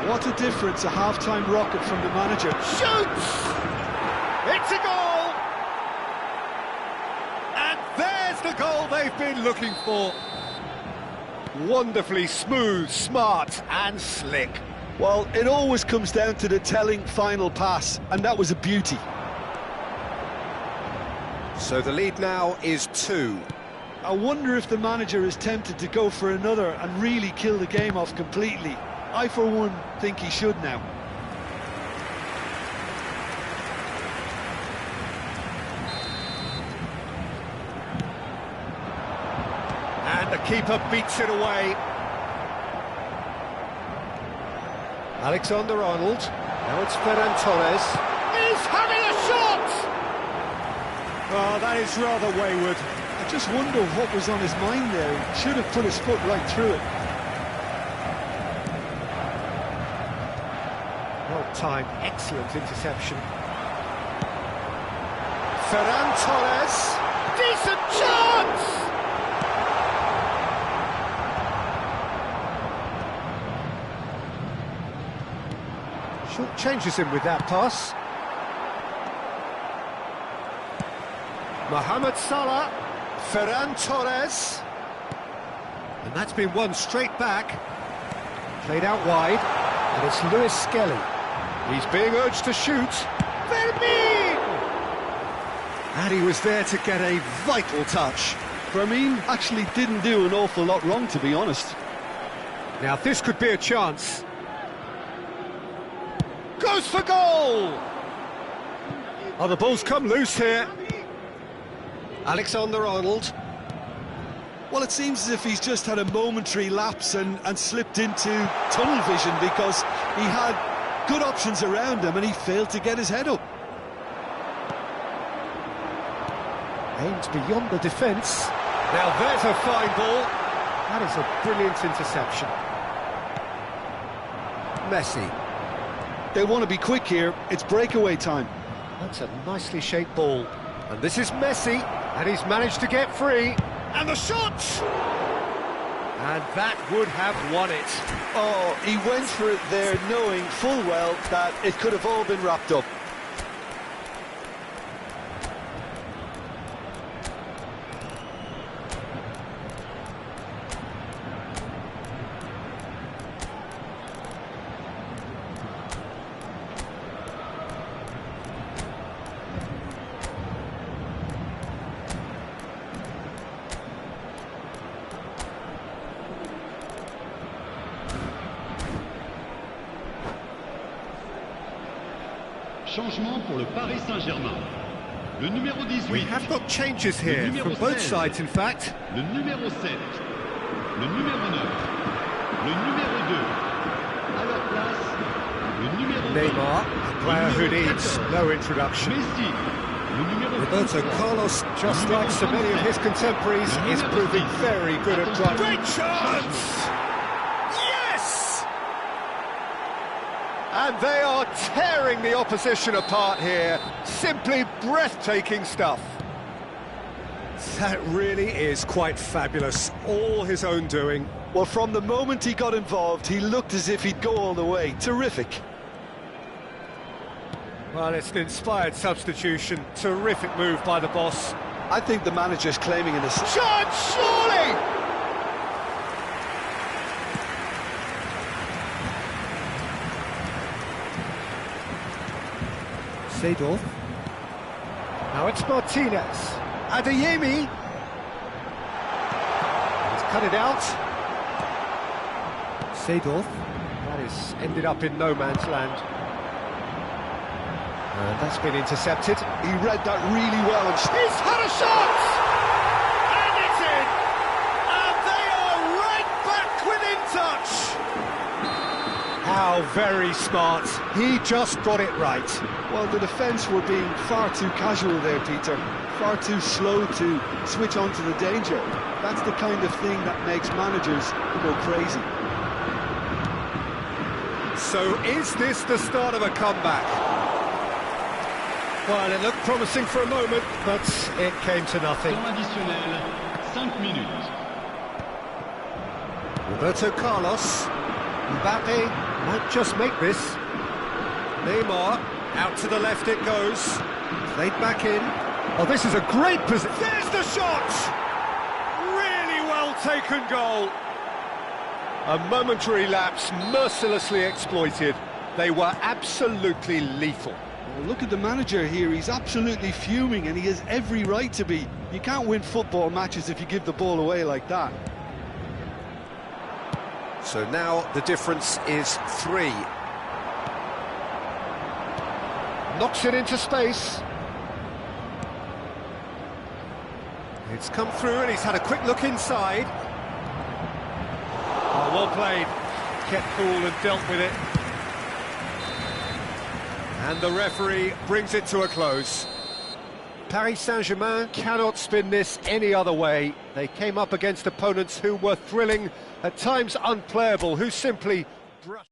What a difference, a half-time rocket from the manager. Shoots! It's a goal! And there's the goal they've been looking for. Wonderfully smooth, smart and slick. Well, it always comes down to the telling final pass, and that was a beauty. So the lead now is 2. I wonder if the manager is tempted to go for another and really kill the game off completely. I, for one, think he should now. And the keeper beats it away. Alexander-Arnold. Now it's Ferran Torres. He's having a shot! Oh, that is rather wayward. I just wonder what was on his mind there. He should have put his foot right through it. Well timed, excellent interception. Ferran Torres. Decent chance! Short changes him with that pass. Mohamed Salah. Ferran Torres. And that's been won straight back. Played out wide. And it's Luis Skelly. He's being urged to shoot. Fermin! And he was there to get a vital touch. Fermin actually didn't do an awful lot wrong, to be honest. Now this could be a chance. Goes for goal! Oh, the ball's come loose here. Alexander-Arnold. Well, it seems as if he's just had a momentary lapse and slipped into tunnel vision because he had good options around him and he failed to get his head up. Aims beyond the defence. Now there's a fine ball. That is a brilliant interception. Messi. They want to be quick here. It's breakaway time. That's a nicely shaped ball. And this is Messi, and he's managed to get free. And the shot! And that would have won it. Oh, he went for it there knowing full well that it could have all been wrapped up. Changement pour le Paris Saint-Germain. Le numéro 18. We have got changes here from both sides, in fact. Le numéro 7. Le numéro 9. Le numéro 2. À leur place, le numéro 20. Neymar, a player who needs no introduction. Messi. Le numéro Roberto 33. Carlos, just like so many of his contemporaries, is proving very good at driving. Great chance! Yes! And they are tearing the opposition apart here. Simply breathtaking stuff. That really is quite fabulous. All his own doing. Well, from the moment he got involved, he looked as if he'd go all the way. Terrific. Well, it's an inspired substitution. Terrific move by the boss. I think the manager's claiming an assist. Chance, surely! Seedorf. Now it's Martinez. Adeyemi. He's cut it out. Seedorf. That is ended up in no man's land. And that's been intercepted. He read that really well. And He's had a shot! And it's in! And they are right back within touch! How very smart. He just got it right. well, the defence were being far too casual there, Peter. Far too slow to switch on to the danger. That's the kind of thing that makes managers go crazy. So is this the start of a comeback? Well, it looked promising for a moment, but it came to nothing. Temps additionnel, 5 minutes. Roberto Carlos. Mbappe might just make this. Neymar, out to the left it goes. Played back in. Oh, this is a great position. There's the shot! Really well taken goal. A momentary lapse, mercilessly exploited. They were absolutely lethal. Well, look at the manager here. He's absolutely fuming, and he has every right to be. You can't win football matches if you give the ball away like that. So now the difference is 3. Knocks it into space. It's come through and he's had a quick look inside. Oh, well played. Kept cool and dealt with it. And the referee brings it to a close. Paris Saint-Germain cannot spin this any other way. They came up against opponents who were thrilling, at times unplayable, who simply brushed.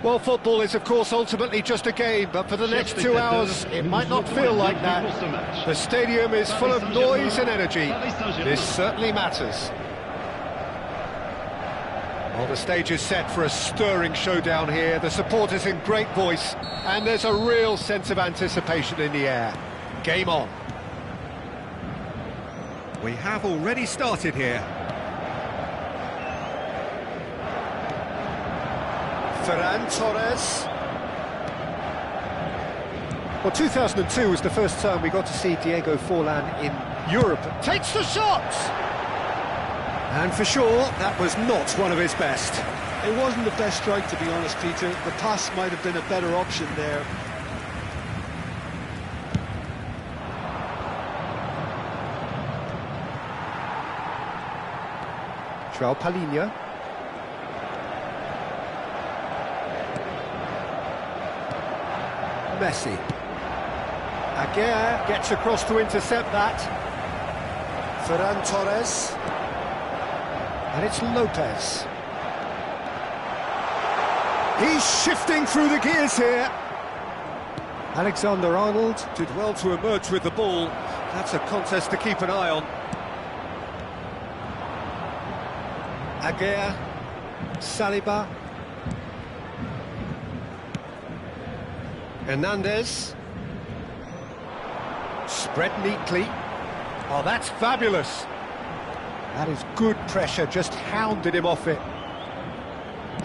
Well, football is, of course, ultimately just a game, but for the next 2 hours, it might not feel like that. The stadium is full of noise and energy. This certainly matters. Well, the stage is set for a stirring showdown here. The supporters in great voice, and there's a real sense of anticipation in the air. Game on. We have already started here. Ferran Torres. Well, 2002 was the first time we got to see Diego Forlan in Europe. Takes the shot! And for sure, that was not one of his best. It wasn't the best strike, to be honest, Peter. The pass might have been a better option there. João Palhinha. Messi. Aguirre gets across to intercept that. Ferran Torres. And it's Lopez. He's shifting through the gears here. Alexander-Arnold did well to emerge with the ball. That's a contest to keep an eye on. Aguirre, Saliba, Hernandez, spread neatly. Oh, that's fabulous. That is good pressure, just hounded him off it.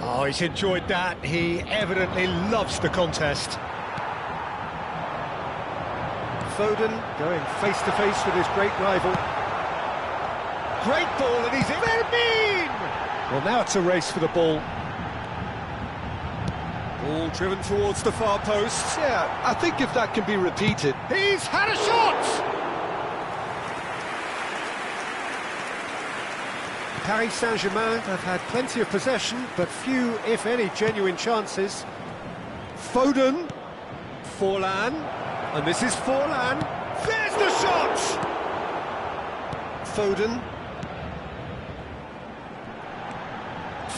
Oh, he's enjoyed that. He evidently loves the contest. Foden going face-to-face with his great rival. Great ball, and he's in. Well, now it's a race for the ball. Ball driven towards the far post. Yeah, I think if that can be repeated. He's had a shot! Paris Saint-Germain have had plenty of possession, but few, if any, genuine chances. Foden, Forlan, and this is Forlan. There's the shot! Foden.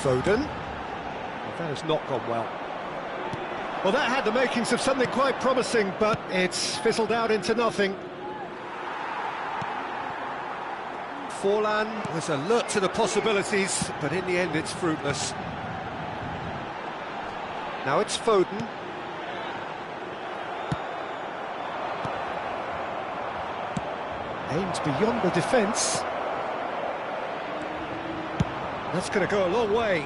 Foden. Well, that has not gone well. Well, that had the makings of something quite promising, but it's fizzled out into nothing. Forlan was alert to the possibilities, but in the end it's fruitless. Now it's Foden. Aims beyond the defence. That's going to go a long way.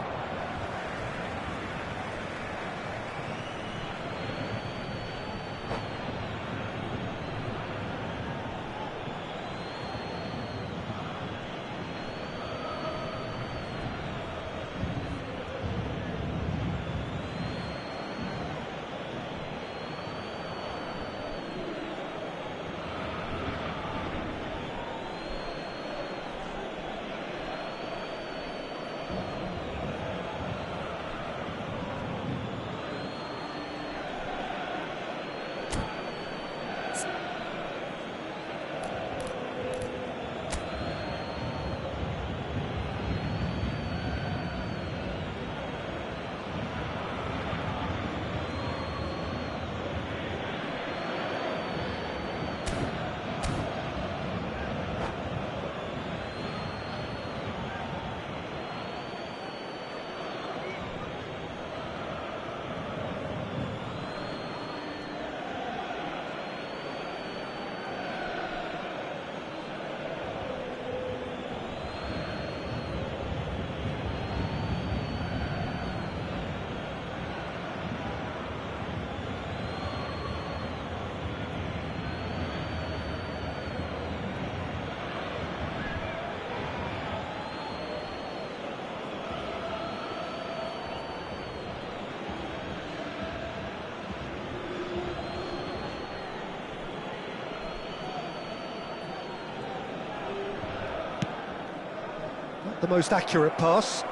The most accurate pass.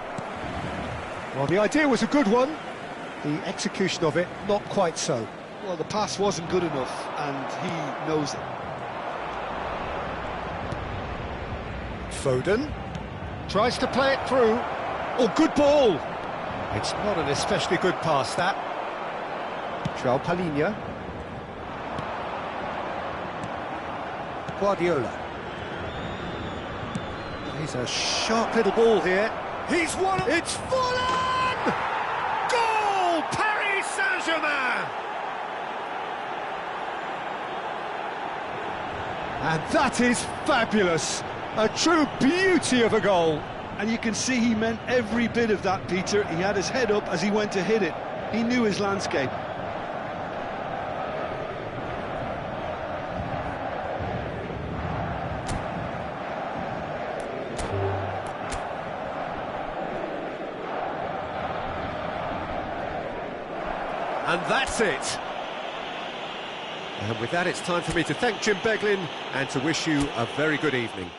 Well, the idea was a good one. The execution of it, not quite so. Well, the pass wasn't good enough, and he knows it. Foden tries to play it through. Oh, good ball! It's not an especially good pass, that. João Palhinha. Guardiola. He's a sharp little ball here. He's won it! It's Forlan! Goal! Paris Saint-Germain! And that is fabulous. A true beauty of a goal. And you can see he meant every bit of that, Peter. He had his head up as he went to hit it. He knew his landscape. And that's it. And with that, it's time for me to thank Jim Beglin and to wish you a very good evening.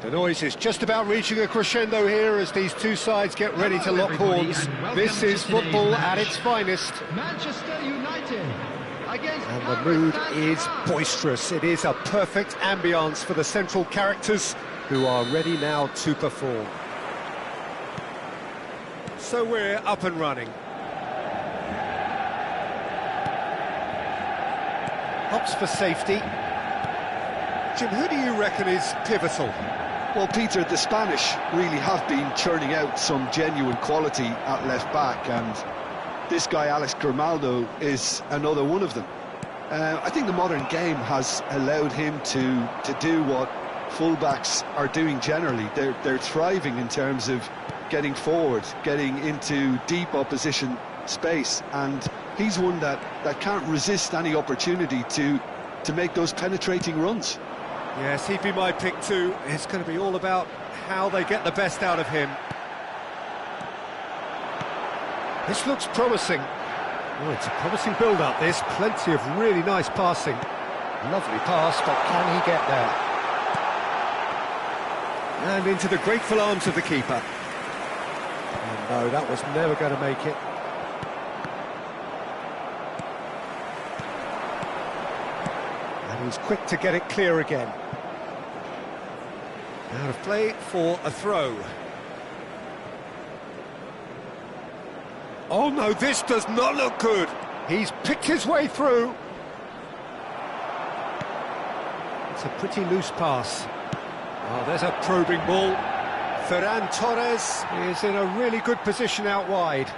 The noise is just about reaching a crescendo here as these two sides get ready to lock horns. This is football at its finest. Manchester United against And the mood is boisterous. It is a perfect ambience for the central characters who are ready now to perform. So we're up and running. Hops for safety. Jim, who do you reckon is pivotal? Well, Peter, the Spanish really have been churning out some genuine quality at left-back, and this guy, Alex Grimaldo, is another one of them. I think the modern game has allowed him to do what fullbacks are doing generally. They're thriving in terms of getting forward, getting into deep opposition space, and he's one that can't resist any opportunity to make those penetrating runs. Yes, he'd be my pick too. It's going to be all about how they get the best out of him. This looks promising. Oh, it's a promising build-up, this. Plenty of really nice passing. Lovely pass, but can he get there? And into the grateful arms of the keeper. Oh, no, that was never going to make it. And he's quick to get it clear again. Out of play for a throw. Oh no, this does not look good. He's picked his way through. It's a pretty loose pass. Oh, there's a probing ball. Ferran Torres is in a really good position out wide.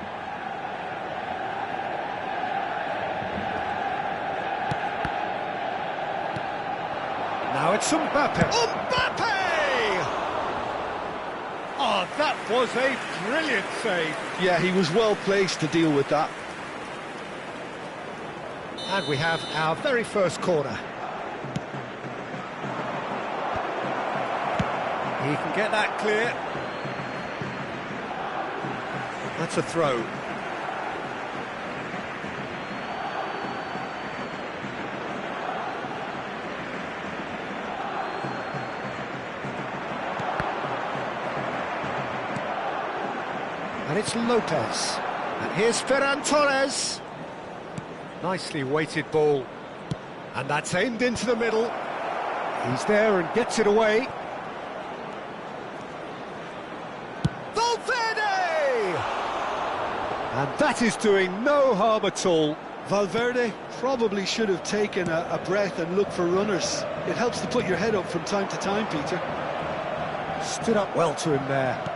Now it's Mbappe. Mbappe! Oh, that was a brilliant save. Yeah, he was well placed to deal with that. And we have our very first corner. He can get that clear. That's a throw. And it's Lopez. And here's Ferran Torres. Nicely weighted ball. And that's aimed into the middle. He's there and gets it away. Valverde! And that is doing no harm at all. Valverde probably should have taken a breath and looked for runners. It helps to put your head up from time to time, Peter. Stood up well to him there.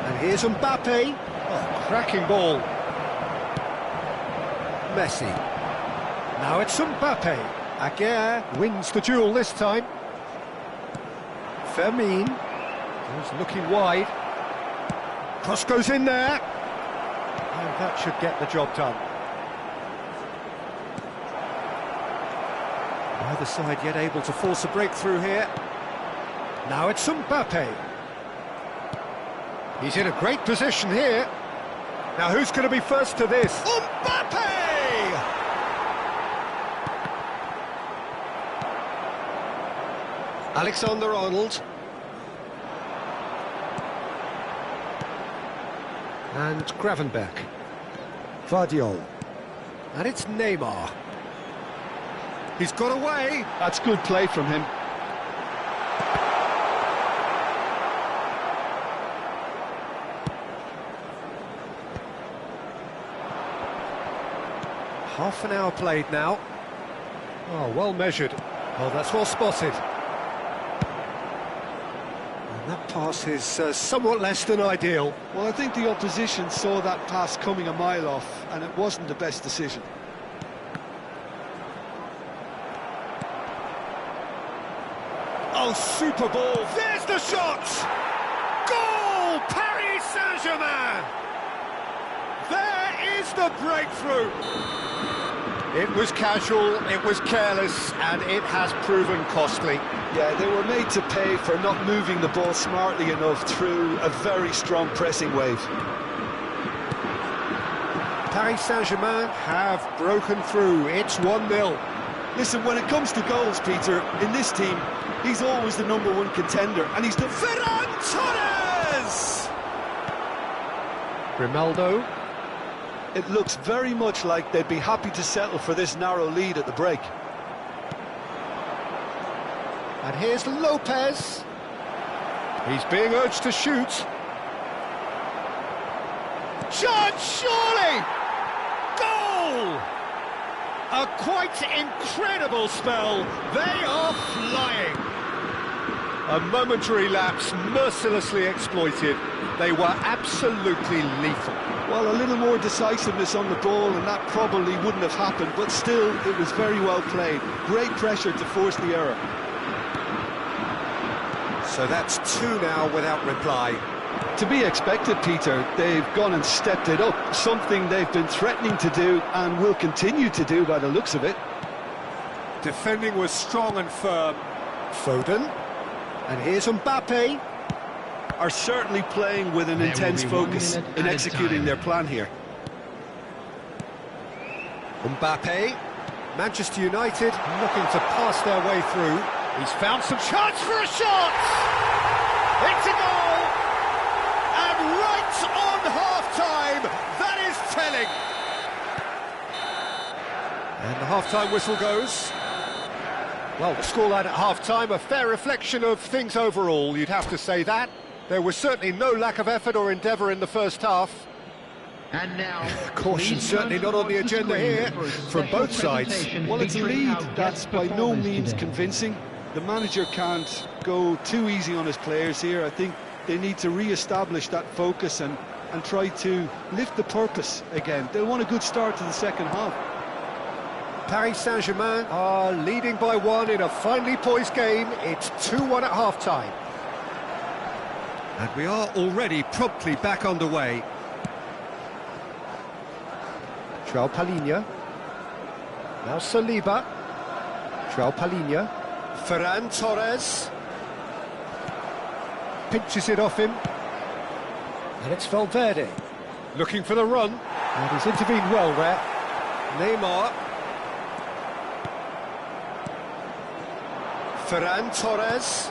And here's Mbappe. Oh, cracking ball. Messi. Now it's Mbappe. Aguirre wins the duel this time. Fermin goes looking wide. Cross goes in there. And that should get the job done. Neither side yet able to force a breakthrough here. Now it's Mbappe. He's in a great position here. Now who's going to be first to this? Mbappe! Alexander-Arnold. And Gravenberch. Vardiol. And it's Neymar. He's got away. That's good play from him. Half an hour played now. Oh, well measured. Oh, that's well spotted. And that pass is somewhat less than ideal. Well, I think the opposition saw that pass coming a mile off, and it wasn't the best decision. Oh, super ball. There's the shot! Goal! Paris Saint-Germain! There is the breakthrough. It was casual, it was careless, and it has proven costly. Yeah, they were made to pay for not moving the ball smartly enough through a very strong pressing wave. Paris Saint-Germain have broken through. It's 1-0. Listen, when it comes to goals, Peter, in this team, he's always the #1 contender, and he's the... Ferran Torres! Grimaldo. It looks very much like they'd be happy to settle for this narrow lead at the break. And here's Lopez. He's being urged to shoot. Chance, surely! Goal! A quite incredible spell. They are flying. A momentary lapse mercilessly exploited. They were absolutely lethal. Well, a little more decisiveness on the ball and that probably wouldn't have happened, but still, it was very well played. Great pressure to force the error. So that's 2 now without reply. To be expected, Peter. They've gone and stepped it up, something they've been threatening to do and will continue to do by the looks of it. Defending was strong and firm. Foden. And here's Mbappe. Are certainly playing with an intense focus in executing their plan here. Mbappe. Manchester United looking to pass their way through. He's found some chance for a shot! It's a goal! And right on half-time, that is telling! And the half-time whistle goes. Well, the scoreline at half-time, a fair reflection of things overall, you'd have to say that. There was certainly no lack of effort or endeavour in the first half. And now, Caution certainly not on the agenda here, from both sides. Well, it's a lead that's by no means convincing. The manager can't go too easy on his players here. I think they need to re-establish that focus and try to lift the purpose again. They'll want a good start to the second half. Paris Saint-Germain are leading by 1 in a finely poised game. It's 2-1 at half-time. And we are already promptly back underway. João Palhinha. Now Saliba. João Palhinha. Ferran Torres. Pinches it off him. And it's Valverde. Looking for the run. And he's intervened well there. Neymar. Ferran Torres.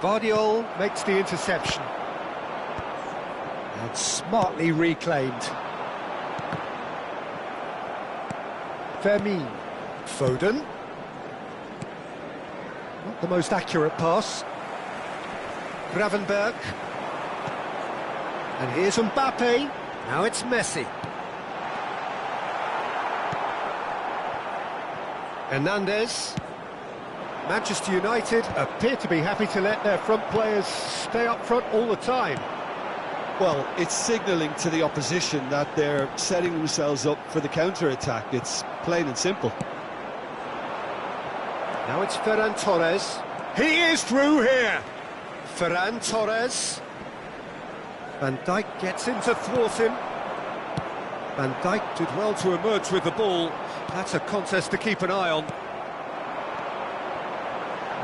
Guardiola makes the interception. And smartly reclaimed. Fermin. Foden. Not the most accurate pass. Gravenberch. And here's Mbappe. Now it's Messi. Hernandez. Manchester United appear to be happy to let their front players stay up front all the time. Well, it's signalling to the opposition that they're setting themselves up for the counter-attack. It's plain and simple. Now it's Ferran Torres. He is through here. Ferran Torres. Van Dijk gets in to thwart him. Van Dijk did well to emerge with the ball. That's a contest to keep an eye on.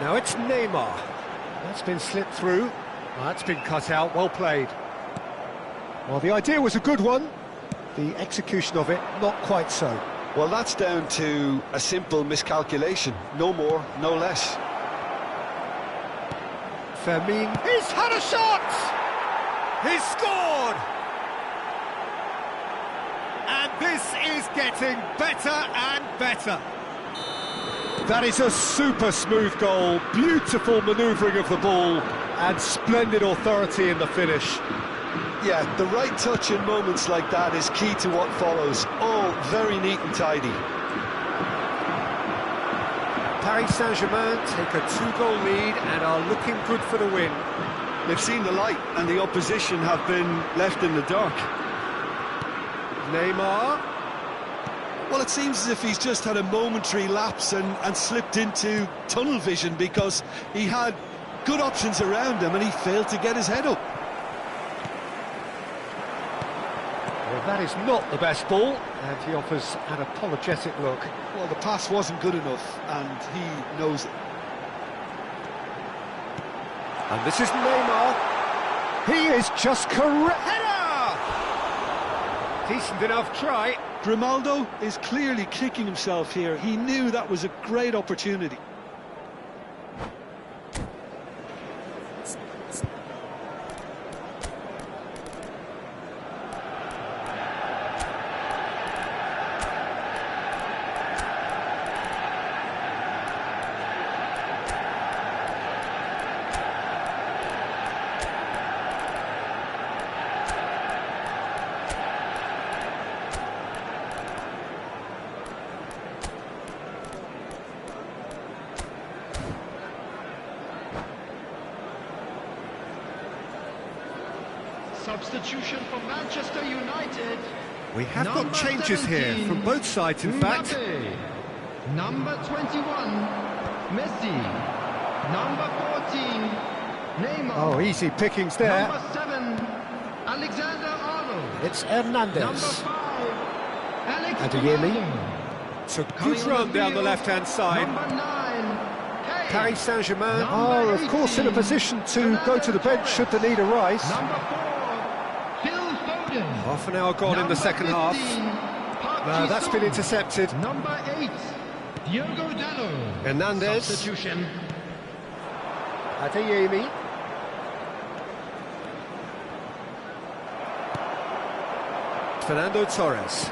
Now it's Neymar. That's been slipped through. That's been cut out. Well played. Well, the idea was a good one. The execution of it, not quite so. Well, that's down to a simple miscalculation. No more, no less. Fermin. He's had a shot! He's scored! And this is getting better and better. That is a super smooth goal, beautiful manoeuvring of the ball, and splendid authority in the finish. Yeah, the right touch in moments like that is key to what follows. All very neat and tidy. Paris Saint-Germain take a 2-goal lead and are looking good for the win. They've seen the light and the opposition have been left in the dark. Neymar. Well, it seems as if he's just had a momentary lapse and slipped into tunnel vision because he had good options around him and he failed to get his head up. Well, that is not the best ball, and he offers an apologetic look. Well, the pass wasn't good enough, and he knows it. And this is Neymar. He is just correct. Header! Decent enough try. Grimaldo is clearly kicking himself here. He knew that was a great opportunity. Substitution for Manchester United. We have got changes here from both sides, in fact. Mbappe. Number 21, Messi. Number 14, Neymar. Oh, easy pickings there. Number 7, Alexander-Arnold. It's Hernandez. Number 5, Alex Adeyemi. Grimaldo. It's a Coming good on run the down the field, left-hand side. Number 9, Kane. Paris Saint-Germain Number are, of course, in a 18, position to go to the bench should the need arise. Number 4, Phil Foden. Half an hour gone in the second half. That's been intercepted. Number 8, Diogo Dalot. Hernandez. Substitution. Adeyemi. Fernando Torres.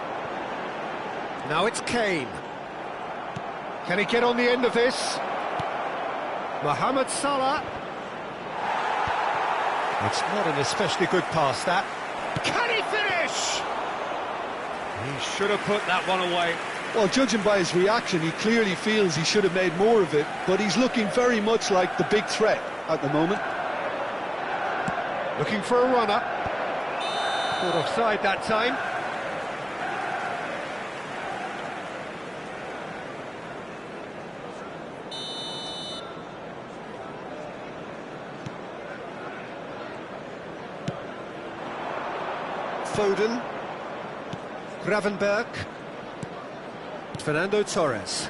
Now it's Kane. Can he get on the end of this? Mohamed Salah. It's not an especially good pass, that. Can he finish? He should have put that one away. Well, judging by his reaction, he clearly feels he should have made more of it, but he's looking very much like the big threat at the moment. Looking for a runner. Caught offside that time. Foden. Gravenberg. Fernando Torres.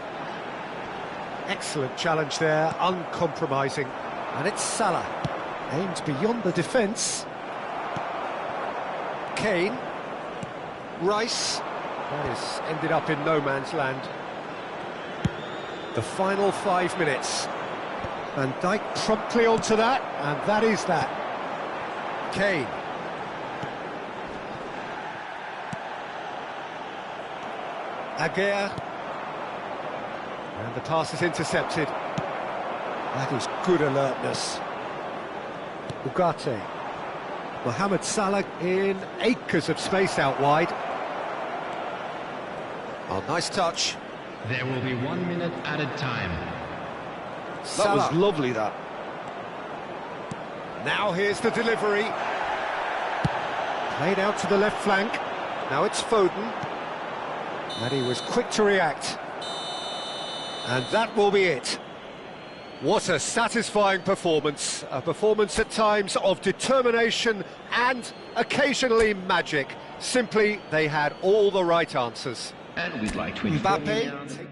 Excellent challenge there, uncompromising. And it's Salah. Aimed beyond the defence. Kane. Rice. That has ended up in no man's land. The final 5 minutes. Van Dijk promptly onto that, and that is that. Kane. Aguirre. And the pass is intercepted. That is good alertness. Ugarte. Mohamed Salah in acres of space out wide. Oh, nice touch. There will be 1 minute added time. That was lovely, that. Now here's the delivery. Played out to the left flank. Now it's Foden. And he was quick to react. And that will be it. What a satisfying performance. A performance at times of determination and occasionally magic. Simply, they had all the right answers. And we'd like to inform you now. Mbappe.